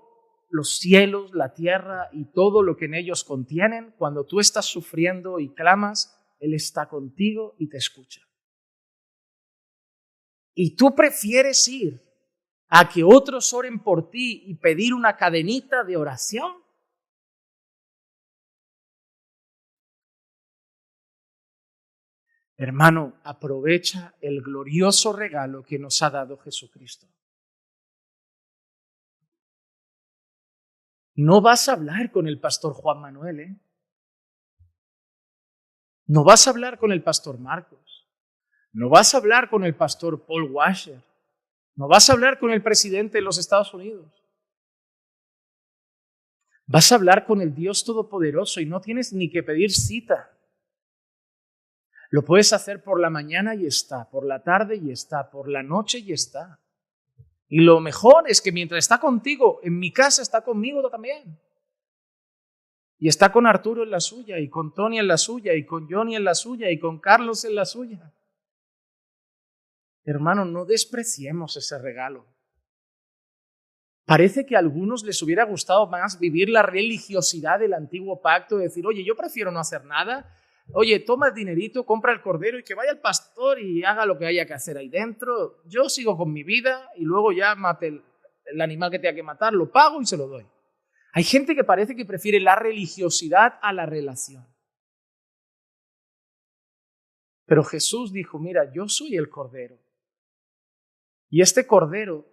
los cielos, la tierra y todo lo que en ellos contienen, cuando tú estás sufriendo y clamas, Él está contigo y te escucha. Y tú prefieres ir a que otros oren por ti y pedir una cadenita de oración. Hermano, aprovecha el glorioso regalo que nos ha dado Jesucristo. No vas a hablar con el pastor Juan Manuel, ¿eh? No vas a hablar con el pastor Marcos. No vas a hablar con el pastor Paul Washer. No vas a hablar con el presidente de los Estados Unidos. Vas a hablar con el Dios Todopoderoso y no tienes ni que pedir cita. Lo puedes hacer por la mañana y está, por la tarde y está, por la noche y está. Y lo mejor es que mientras está contigo, en mi casa está conmigo también. Y está con Arturo en la suya, y con Tony en la suya, y con Johnny en la suya, y con Carlos en la suya. Hermano, no despreciemos ese regalo. Parece que a algunos les hubiera gustado más vivir la religiosidad del antiguo pacto, de decir, oye, yo prefiero no hacer nada. Oye, toma el dinerito, compra el cordero y que vaya el pastor y haga lo que haya que hacer ahí dentro. Yo sigo con mi vida y luego ya mate el animal que tenga que matar, lo pago y se lo doy. Hay gente que parece que prefiere la religiosidad a la relación. Pero Jesús dijo, mira, yo soy el cordero. Y este cordero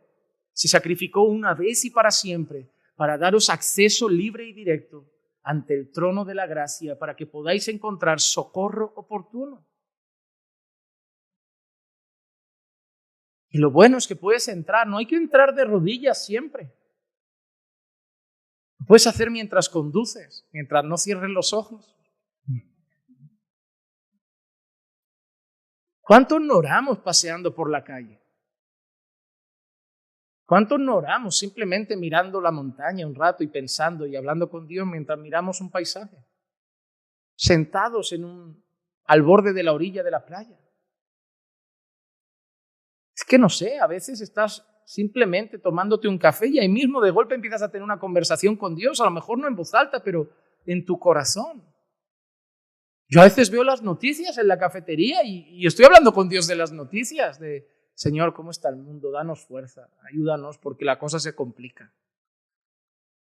se sacrificó una vez y para siempre para daros acceso libre y directo ante el trono de la gracia para que podáis encontrar socorro oportuno. Y lo bueno es que puedes entrar, no hay que entrar de rodillas siempre. Lo puedes hacer mientras conduces, mientras no cierres los ojos. ¿Cuántos no oramos paseando por la calle? ¿Cuántos no oramos simplemente mirando la montaña un rato y pensando y hablando con Dios mientras miramos un paisaje? Sentados al borde de la orilla de la playa. Es que no sé, a veces estás simplemente tomándote un café y ahí mismo de golpe empiezas a tener una conversación con Dios, a lo mejor no en voz alta, pero en tu corazón. Yo a veces veo las noticias en la cafetería y estoy hablando con Dios de las noticias, de Señor, ¿cómo está el mundo? Danos fuerza, ayúdanos porque la cosa se complica.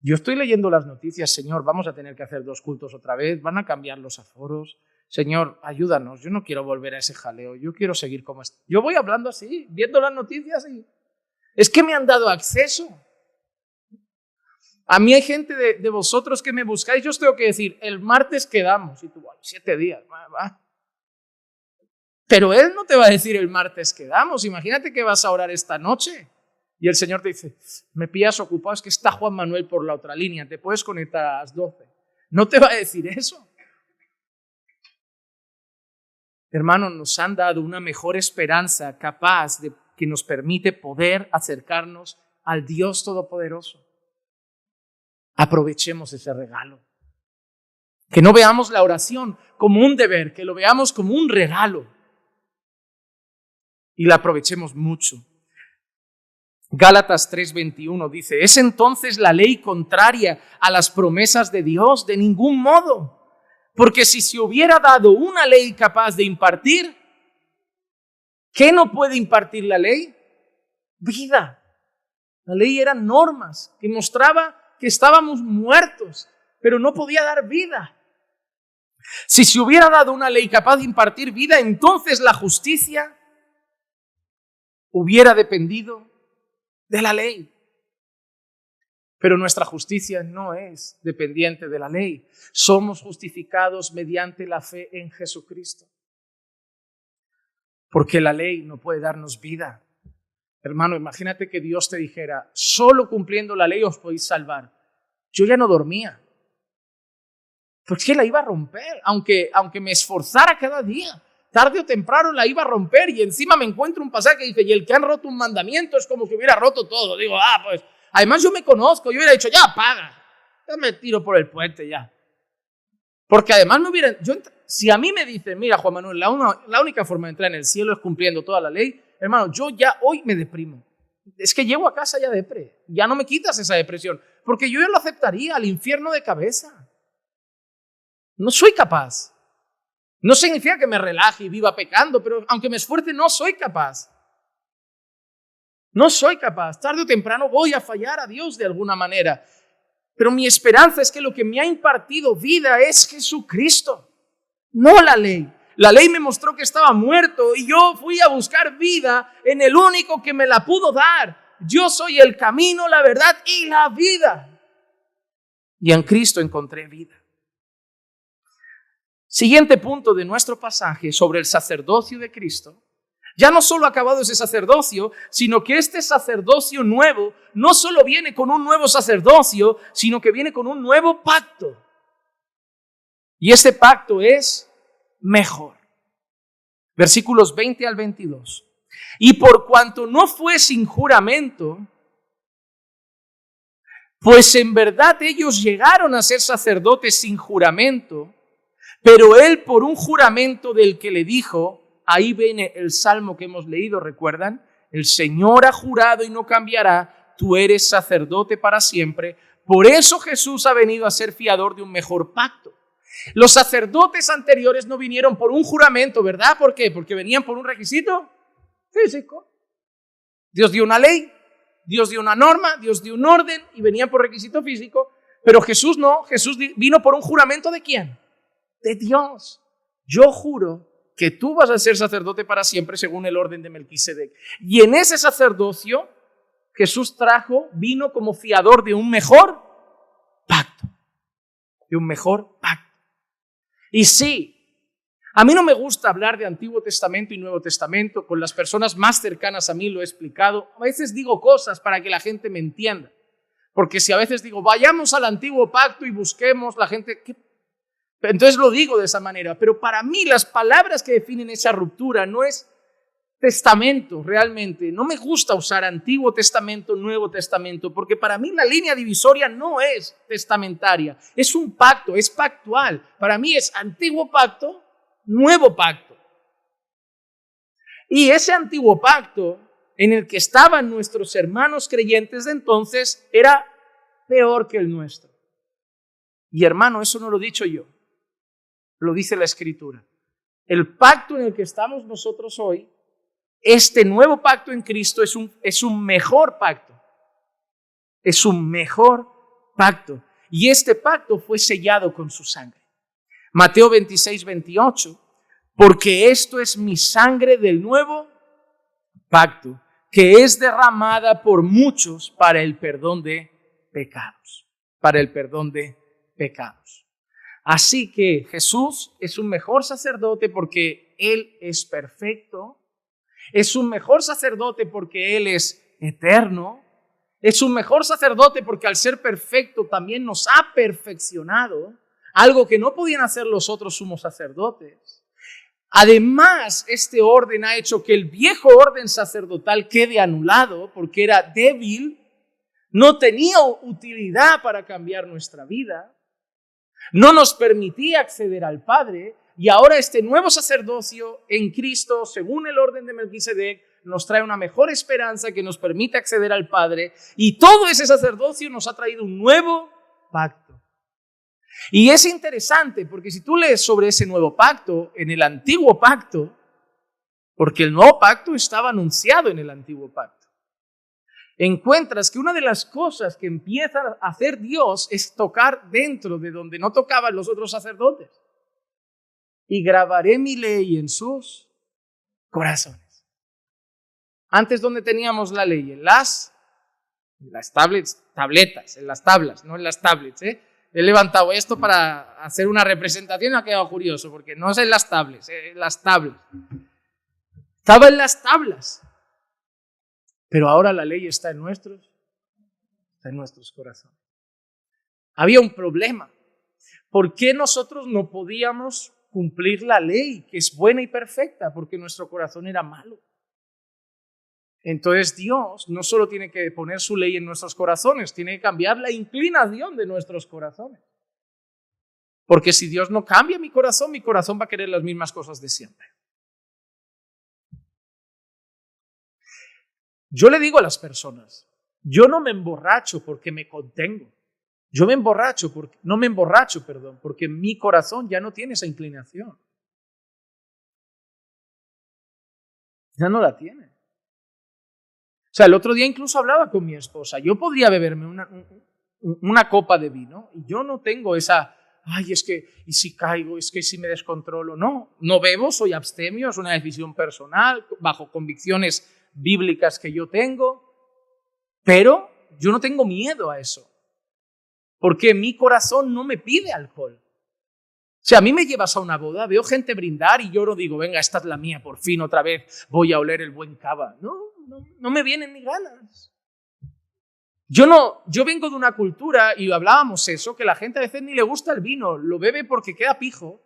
Yo estoy leyendo las noticias, Señor, vamos a tener que hacer 2 cultos otra vez, van a cambiar los aforos. Señor, ayúdanos, yo no quiero volver a ese jaleo, yo quiero seguir como estoy. Yo voy hablando así, viendo las noticias y es que me han dado acceso. A mí hay gente de vosotros que me buscáis, yo os tengo que decir, el martes quedamos. Y tú, 7 días, va. Pero Él no te va a decir el martes quedamos. Imagínate que vas a orar esta noche y el Señor te dice, me pillas ocupado, es que está Juan Manuel por la otra línea, te puedes conectar a las 12. No te va a decir eso. Hermanos, nos han dado una mejor esperanza capaz de que nos permite poder acercarnos al Dios Todopoderoso. Aprovechemos ese regalo. Que no veamos la oración como un deber, que lo veamos como un regalo. Y la aprovechemos mucho. Gálatas 3:21 dice, ¿es entonces la ley contraria a las promesas de Dios? De ningún modo. Porque si se hubiera dado una ley capaz de impartir, ¿qué no puede impartir la ley? Vida. La ley eran normas que mostraba que estábamos muertos, pero no podía dar vida. Si se hubiera dado una ley capaz de impartir vida, entonces la justicia hubiera dependido de la ley. Pero nuestra justicia no es dependiente de la ley. Somos justificados mediante la fe en Jesucristo. Porque la ley no puede darnos vida. Hermano, imagínate que Dios te dijera, solo cumpliendo la ley os podéis salvar. Yo ya no dormía. Porque la iba a romper, aunque me esforzara cada día. Tarde o temprano la iba a romper y encima me encuentro un pasaje que dice, y el que han roto un mandamiento es como si hubiera roto todo. Digo, pues, además yo me conozco, yo hubiera dicho, ya paga, ya me tiro por el puente ya. Porque además si a mí me dicen, mira Juan Manuel, la única forma de entrar en el cielo es cumpliendo toda la ley, hermano, yo ya hoy me deprimo. Es que llego a casa ya ya no me quitas esa depresión, porque yo ya lo aceptaría al infierno de cabeza. No soy capaz. No significa que me relaje y viva pecando, pero aunque me esfuerce, no soy capaz. No soy capaz. Tarde o temprano voy a fallar a Dios de alguna manera. Pero mi esperanza es que lo que me ha impartido vida es Jesucristo, no la ley. La ley me mostró que estaba muerto y yo fui a buscar vida en el único que me la pudo dar. Yo soy el camino, la verdad y la vida. Y en Cristo encontré vida. Siguiente punto de nuestro pasaje sobre el sacerdocio de Cristo. Ya no solo ha acabado ese sacerdocio, sino que este sacerdocio nuevo no solo viene con un nuevo sacerdocio, sino que viene con un nuevo pacto. Y ese pacto es mejor. Versículos 20 al 22. Y por cuanto no fue sin juramento, pues en verdad ellos llegaron a ser sacerdotes sin juramento, pero él por un juramento del que le dijo, ahí viene el salmo que hemos leído, ¿recuerdan? El Señor ha jurado y no cambiará, tú eres sacerdote para siempre. Por eso Jesús ha venido a ser fiador de un mejor pacto. Los sacerdotes anteriores no vinieron por un juramento, ¿verdad? ¿Por qué? Porque venían por un requisito físico. Dios dio una ley, Dios dio una norma, Dios dio un orden y venían por requisito físico. Pero Jesús no, Jesús vino por un juramento ¿de quién? De Dios. Yo juro que tú vas a ser sacerdote para siempre según el orden de Melquisedec. Y en ese sacerdocio Jesús vino como fiador de un mejor pacto. De un mejor pacto. Y sí, a mí no me gusta hablar de Antiguo Testamento y Nuevo Testamento. Con las personas más cercanas a mí lo he explicado. A veces digo cosas para que la gente me entienda. Porque si a veces digo, vayamos al Antiguo Pacto y busquemos, la gente... Entonces lo digo de esa manera, pero para mí las palabras que definen esa ruptura no es testamento realmente. No me gusta usar Antiguo Testamento, Nuevo Testamento, porque para mí la línea divisoria no es testamentaria, es un pacto, es pactual. Para mí es Antiguo Pacto, Nuevo Pacto. Y ese Antiguo Pacto en el que estaban nuestros hermanos creyentes de entonces era peor que el nuestro. Y hermano, eso no lo he dicho yo. Lo dice la Escritura. El pacto en el que estamos nosotros hoy, este nuevo pacto en Cristo es un mejor pacto. Es un mejor pacto. Y este pacto fue sellado con su sangre. Mateo 26:28. Porque esto es mi sangre del nuevo pacto, que es derramada por muchos para el perdón de pecados. para el perdón de pecados. Así que Jesús es un mejor sacerdote porque Él es perfecto. Es un mejor sacerdote porque Él es eterno. Es un mejor sacerdote porque al ser perfecto también nos ha perfeccionado, algo que no podían hacer los otros sumos sacerdotes. Además, este orden ha hecho que el viejo orden sacerdotal quede anulado porque era débil, no tenía utilidad para cambiar nuestra vida, no nos permitía acceder al Padre, y ahora este nuevo sacerdocio en Cristo, según el orden de Melquisedec, nos trae una mejor esperanza que nos permite acceder al Padre, y todo ese sacerdocio nos ha traído un nuevo pacto. Y es interesante porque si tú lees sobre ese nuevo pacto en el antiguo pacto, porque el nuevo pacto estaba anunciado en el antiguo pacto, encuentras que una de las cosas que empieza a hacer Dios es tocar dentro de donde no tocaban los otros sacerdotes. Y grabaré mi ley en sus corazones. Antes, ¿dónde teníamos la ley? En las tabletas, en las tablas, no en las tablets. He levantado esto para hacer una representación y ha quedado curioso, porque no es en las tablets, en las tablas. Estaba en las tablas. Pero ahora la ley está en nuestros corazones. Había un problema. ¿Por qué nosotros no podíamos cumplir la ley, que es buena y perfecta? Porque nuestro corazón era malo. Entonces Dios no solo tiene que poner su ley en nuestros corazones, tiene que cambiar la inclinación de nuestros corazones. Porque si Dios no cambia mi corazón va a querer las mismas cosas de siempre. Yo le digo a las personas, yo no me emborracho porque me contengo. No me emborracho, porque mi corazón ya no tiene esa inclinación. Ya no la tiene. O sea, el otro día incluso hablaba con mi esposa. Yo podría beberme una copa de vino y yo no tengo esa, es que, y si caigo, es que si me descontrolo. No bebo, soy abstemio, es una decisión personal, bajo convicciones bíblicas que yo tengo, pero yo no tengo miedo a eso, porque mi corazón no me pide alcohol. O sea, a mí me llevas a una boda, veo gente brindar y yo no digo, venga, esta es la mía, por fin otra vez voy a oler el buen cava. No me vienen ni ganas. Yo vengo de una cultura, y hablábamos eso, que la gente a veces ni le gusta el vino, lo bebe porque queda pijo,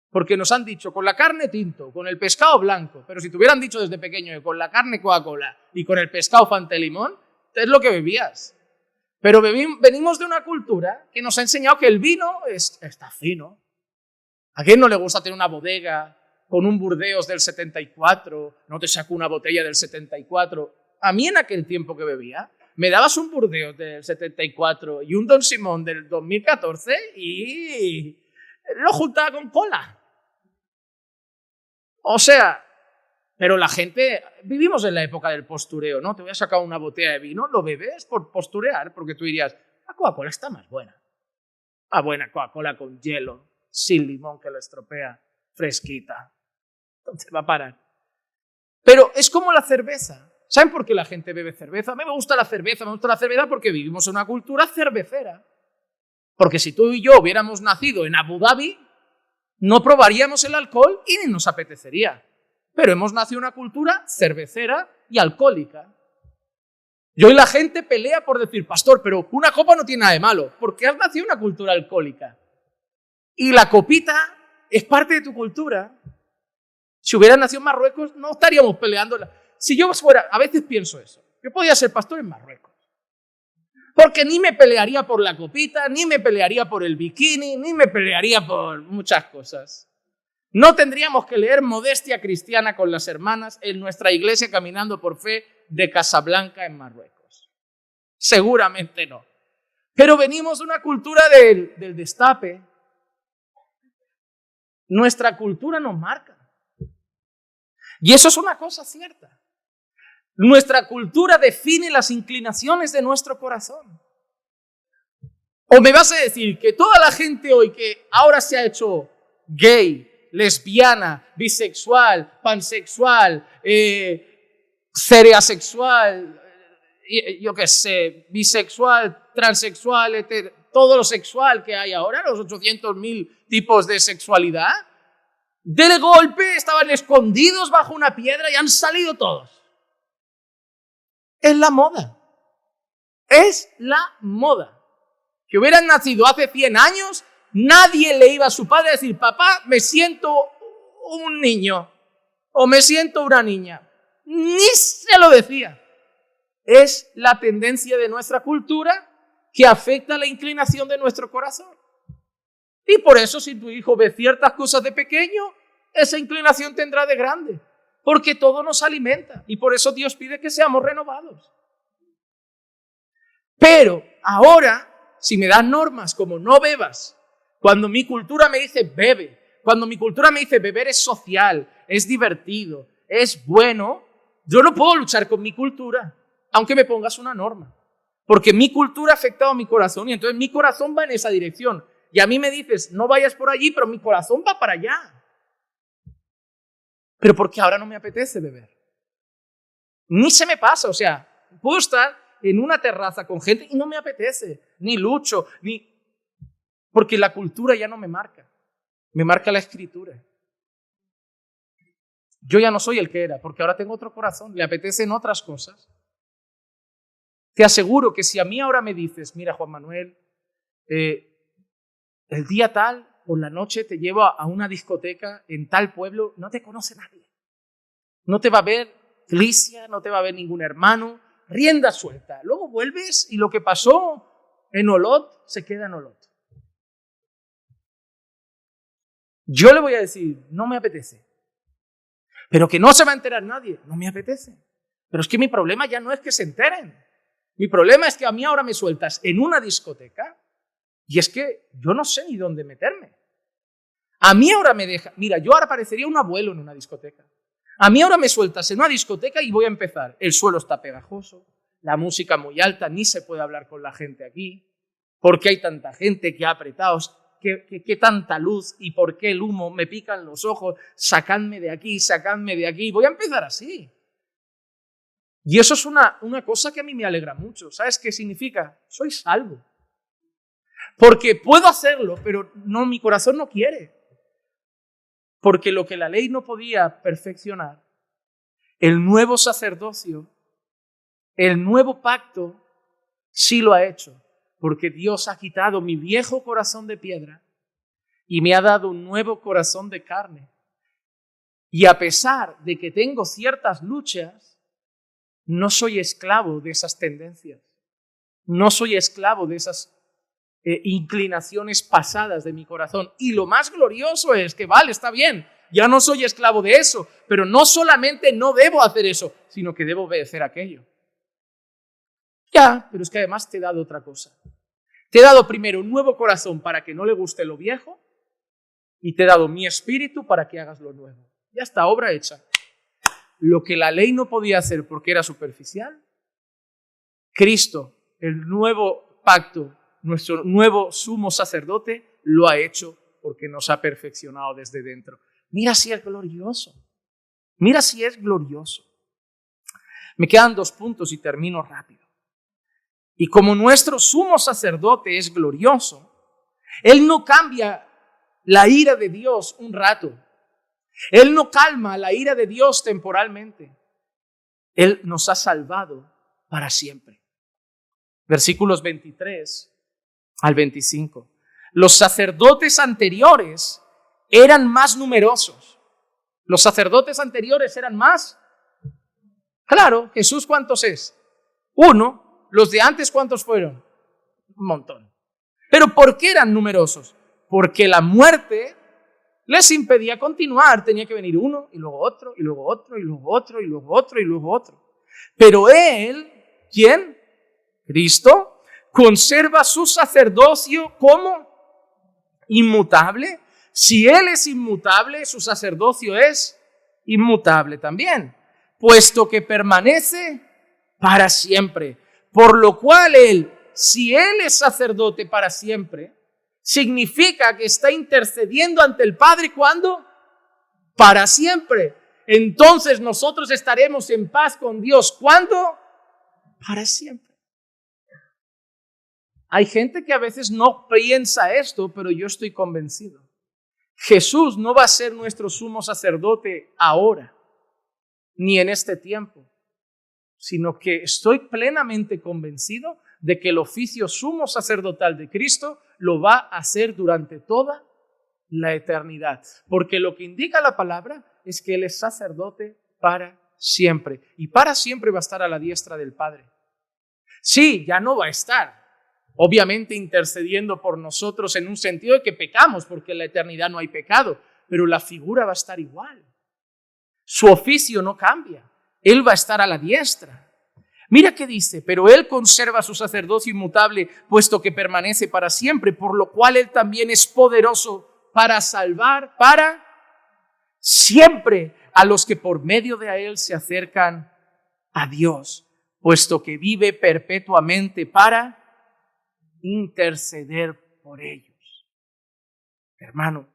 porque nos han dicho con la carne tinto, con el pescado blanco, pero si te hubieran dicho desde pequeño que con la carne Coca-Cola y con el pescado Fanta Limón, es lo que bebías. Pero venimos de una cultura que nos ha enseñado que el vino está fino. ¿A quién no le gusta tener una bodega con un Burdeos del 74? No te saco una botella del 74. A mí en aquel tiempo que bebía, me dabas un Burdeos del 74 y un Don Simón del 2014 y lo juntaba con cola. O sea, pero la gente, vivimos en la época del postureo, ¿no? Te voy a sacar una botella de vino, lo bebes por posturear, porque tú dirías, la Coca-Cola está más buena. Buena Coca-Cola con hielo, sin limón que lo estropea, fresquita. ¿Dónde va a parar? Pero es como la cerveza. ¿Saben por qué la gente bebe cerveza? A mí me gusta la cerveza porque vivimos en una cultura cervecera. Porque si tú y yo hubiéramos nacido en Abu Dhabi, no probaríamos el alcohol y ni nos apetecería. Pero hemos nacido en una cultura cervecera y alcohólica. Y hoy la gente pelea por decir, pastor, pero una copa no tiene nada de malo, porque has nacido en una cultura alcohólica. Y la copita es parte de tu cultura. Si hubieras nacido en Marruecos, no estaríamos peleando. Si yo fuera, a veces pienso eso, yo podría ser pastor en Marruecos. Porque ni me pelearía por la copita, ni me pelearía por el bikini, ni me pelearía por muchas cosas. No tendríamos que leer Modestia Cristiana con las hermanas en nuestra iglesia Caminando por Fe de Casablanca en Marruecos. Seguramente no. Pero venimos de una cultura del destape. Nuestra cultura nos marca. Y eso es una cosa cierta. Nuestra cultura define las inclinaciones de nuestro corazón. ¿O me vas a decir que toda la gente hoy que ahora se ha hecho gay, lesbiana, bisexual, pansexual, cereasexual, yo qué sé, bisexual, transexual, todo lo sexual que hay ahora, los 800.000 tipos de sexualidad, de golpe estaban escondidos bajo una piedra y han salido todos. Es la moda. Es la moda. Que hubieran nacido hace 100 años, nadie le iba a su padre a decir, papá, me siento un niño o me siento una niña. Ni se lo decía. Es la tendencia de nuestra cultura que afecta la inclinación de nuestro corazón. Y por eso si tu hijo ve ciertas cosas de pequeño, esa inclinación tendrá de grande. Porque todo nos alimenta. Y por eso Dios pide que seamos renovados. Pero ahora, si me dan normas como no bebas, cuando mi cultura me dice bebe, cuando mi cultura me dice beber es social, es divertido, es bueno, yo no puedo luchar con mi cultura, aunque me pongas una norma. Porque mi cultura ha afectado a mi corazón y entonces mi corazón va en esa dirección. Y a mí me dices, no vayas por allí, pero mi corazón va para allá. Pero porque ahora no me apetece beber. Ni se me pasa, o sea, puedo estar en una terraza con gente y no me apetece, ni lucho, porque la cultura ya no me marca la escritura. Yo ya no soy el que era, porque ahora tengo otro corazón, le apetecen otras cosas. Te aseguro que si a mí ahora me dices, mira Juan Manuel, el día tal, por la noche te llevo a una discoteca en tal pueblo, no te conoce nadie. No te va a ver Felicia, no te va a ver ningún hermano, rienda suelta. Luego vuelves y lo que pasó en Olot se queda en Olot. Yo le voy a decir, no me apetece. Pero que no se va a enterar nadie, no me apetece. Pero es que mi problema ya no es que se enteren. Mi problema es que a mí ahora me sueltas en una discoteca y es que yo no sé ni dónde meterme. A mí ahora me deja, mira, yo ahora parecería un abuelo en una discoteca. A mí ahora me sueltas en una discoteca y voy a empezar. El suelo está pegajoso, la música muy alta, ni se puede hablar con la gente aquí. ¿Por qué hay tanta gente que ha apretado? ¿Qué tanta luz? ¿Y por qué el humo? Me pican los ojos, sacadme de aquí, sacadme de aquí. Voy a empezar así. Y eso es una cosa que a mí me alegra mucho. ¿Sabes qué significa? Soy salvo. Porque puedo hacerlo, pero no, mi corazón no quiere. Porque lo que la ley no podía perfeccionar, el nuevo sacerdocio, el nuevo pacto, sí lo ha hecho. Porque Dios ha quitado mi viejo corazón de piedra y me ha dado un nuevo corazón de carne. Y a pesar de que tengo ciertas luchas, no soy esclavo de esas tendencias. No soy esclavo de esas inclinaciones pasadas de mi corazón. Y lo más glorioso es que, vale, está bien, ya no soy esclavo de eso, pero no solamente no debo hacer eso, sino que debo obedecer aquello. Ya, pero es que además te he dado otra cosa. Te he dado primero un nuevo corazón para que no le guste lo viejo y te he dado mi espíritu para que hagas lo nuevo. Ya está, obra hecha. Lo que la ley no podía hacer porque era superficial, Cristo, el nuevo pacto, nuestro nuevo sumo sacerdote, lo ha hecho porque nos ha perfeccionado desde dentro. Mira si es glorioso. Mira si es glorioso. Me quedan 2 puntos y termino rápido. Y como nuestro sumo sacerdote es glorioso, Él no cambia la ira de Dios un rato. Él no calma la ira de Dios temporalmente. Él nos ha salvado para siempre. Versículos 23 al 25. Los sacerdotes anteriores eran más numerosos. Los sacerdotes anteriores eran más. Claro, Jesús, ¿cuántos es? 1. Los de antes, ¿cuántos fueron? Un montón. ¿Pero por qué eran numerosos? Porque la muerte les impedía continuar. Tenía que venir uno, y luego otro, y luego otro, y luego otro, y luego otro, y luego otro. Pero Él, ¿quién? Cristo, conserva su sacerdocio como inmutable. Si Él es inmutable, su sacerdocio es inmutable también, puesto que permanece para siempre. Por lo cual Él, si Él es sacerdote para siempre, significa que está intercediendo ante el Padre, ¿cuándo? Para siempre. Entonces nosotros estaremos en paz con Dios. ¿Cuándo? Para siempre. Hay gente que a veces no piensa esto, pero yo estoy convencido. Jesús no va a ser nuestro sumo sacerdote ahora, ni en este tiempo, sino que estoy plenamente convencido de que el oficio sumo sacerdotal de Cristo lo va a hacer durante toda la eternidad. Porque lo que indica la palabra es que Él es sacerdote para siempre. Y para siempre va a estar a la diestra del Padre. Sí, ya no va a estar, obviamente intercediendo por nosotros en un sentido de que pecamos, porque en la eternidad no hay pecado, pero la figura va a estar igual. Su oficio no cambia. Él va a estar a la diestra. Mira qué dice: pero Él conserva su sacerdocio inmutable, puesto que permanece para siempre, por lo cual Él también es poderoso para salvar para siempre a los que por medio de Él se acercan a Dios, puesto que vive perpetuamente para interceder por ellos. Hermano,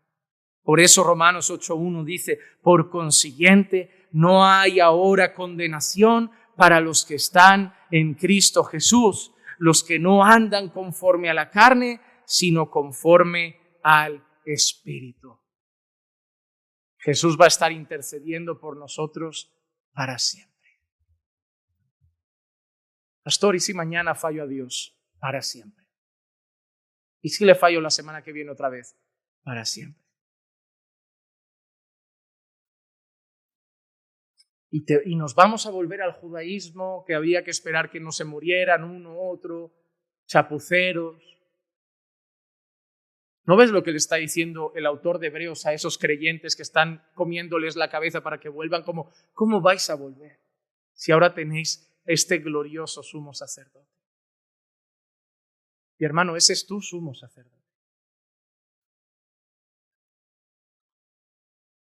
por eso Romanos 8:1 dice: por consiguiente, no hay ahora condenación para los que están en Cristo Jesús, los que no andan conforme a la carne, sino conforme al Espíritu. Jesús va a estar intercediendo por nosotros para siempre. Pastor, ¿y si mañana fallo a Dios? Para siempre. ¿Y si le fallo la semana que viene otra vez? Para siempre. Y nos vamos a volver al judaísmo, que había que esperar que no se murieran uno u otro, chapuceros. ¿No ves lo que le está diciendo el autor de Hebreos a esos creyentes que están comiéndoles la cabeza para que vuelvan? ¿Cómo vais a volver si ahora tenéis este glorioso sumo sacerdote? Y hermano, ese es tu sumo sacerdote.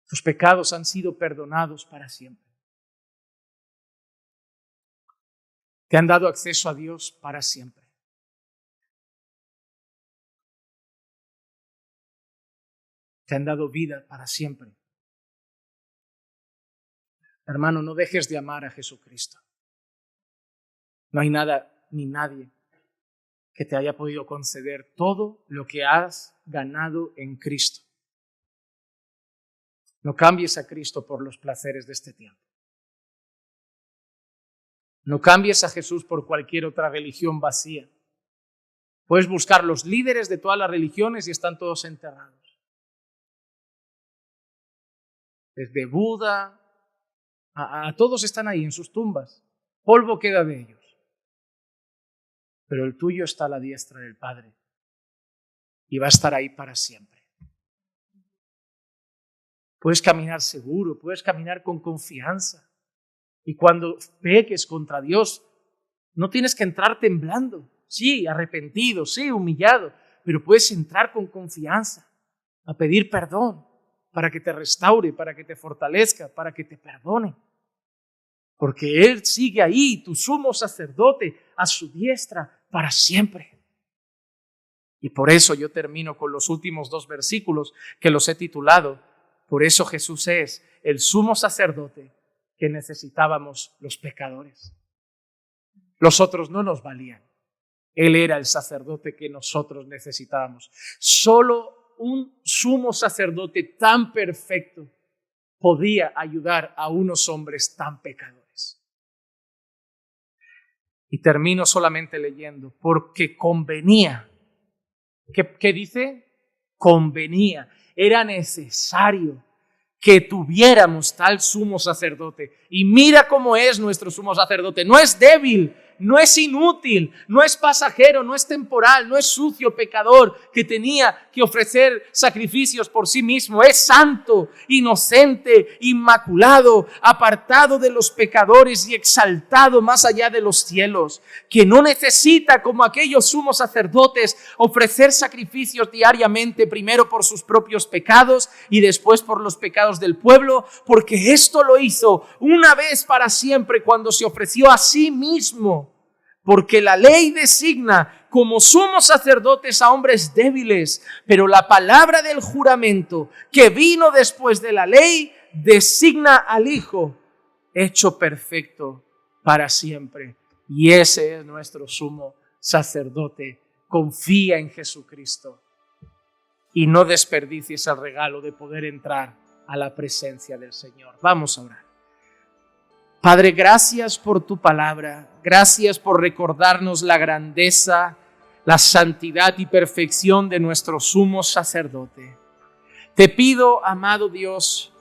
Tus pecados han sido perdonados para siempre. Te han dado acceso a Dios para siempre. Te han dado vida para siempre. Hermano, no dejes de amar a Jesucristo. No hay nada ni nadie que te haya podido conceder todo lo que has ganado en Cristo. No cambies a Cristo por los placeres de este tiempo. No cambies a Jesús por cualquier otra religión vacía. Puedes buscar los líderes de todas las religiones y están todos enterrados. Desde Buda a todos están ahí en sus tumbas. Polvo queda de ellos. Pero el tuyo está a la diestra del Padre y va a estar ahí para siempre. Puedes caminar seguro, puedes caminar con confianza. Y cuando peques contra Dios, no tienes que entrar temblando. Sí, arrepentido, sí, humillado, pero puedes entrar con confianza a pedir perdón para que te restaure, para que te fortalezca, para que te perdone. Porque Él sigue ahí, tu sumo sacerdote, a su diestra para siempre. Y por eso yo termino con los últimos 2 versículos que los he titulado: por eso Jesús es el sumo sacerdote que necesitábamos los pecadores. Los otros no nos valían. Él era el sacerdote que nosotros necesitábamos. Solo un sumo sacerdote tan perfecto podía ayudar a unos hombres tan pecadores. Y termino solamente leyendo: porque convenía. ¿Qué dice? Convenía. Era necesario que tuviéramos tal sumo sacerdote. Y mira cómo es nuestro sumo sacerdote. No es débil, no es inútil, no es pasajero, no es temporal, no es sucio, pecador, que tenía que ofrecer sacrificios por sí mismo. Es santo, inocente, inmaculado, apartado de los pecadores y exaltado más allá de los cielos, que no necesita, como aquellos sumos sacerdotes, ofrecer sacrificios diariamente, primero por sus propios pecados y después por los pecados del pueblo, porque esto lo hizo una vez para siempre cuando se ofreció a sí mismo. Porque la ley designa como sumos sacerdotes a hombres débiles, pero la palabra del juramento que vino después de la ley designa al Hijo hecho perfecto para siempre. Y ese es nuestro sumo sacerdote confía en Jesucristo y no desperdicies el regalo de poder entrar a la presencia del Señor. Vamos a orar. Padre, gracias por tu palabra. Gracias por recordarnos la grandeza, la santidad y perfección de nuestro sumo sacerdote. Te pido, amado Dios,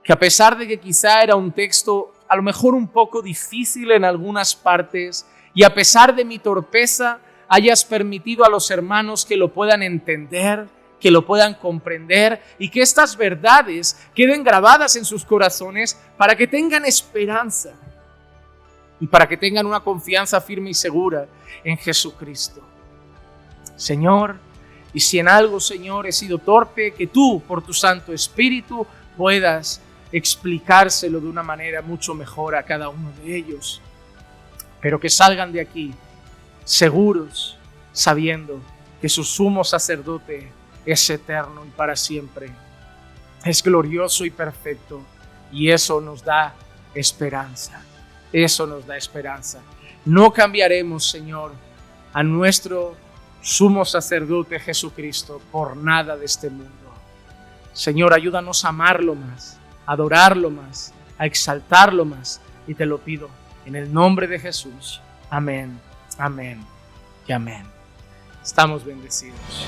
que a pesar de que quizá era un texto a lo mejor un poco difícil en algunas partes, y a pesar de mi torpeza, hayas permitido a los hermanos que lo puedan entender, que lo puedan comprender, y que estas verdades queden grabadas en sus corazones para que tengan esperanza y para que tengan una confianza firme y segura en Jesucristo. Señor, y si en algo, Señor, he sido torpe, que tú, por tu Santo Espíritu, puedas explicárselo de una manera mucho mejor a cada uno de ellos, pero que salgan de aquí seguros, sabiendo que su sumo sacerdote es eterno y para siempre, es glorioso y perfecto, y eso nos da esperanza. Eso nos da esperanza. No cambiaremos, Señor, a nuestro sumo sacerdote Jesucristo por nada de este mundo. Señor, ayúdanos a amarlo más, a adorarlo más, a exaltarlo más, y te lo pido en el nombre de Jesús. Amén, amén y amén. Estamos bendecidos.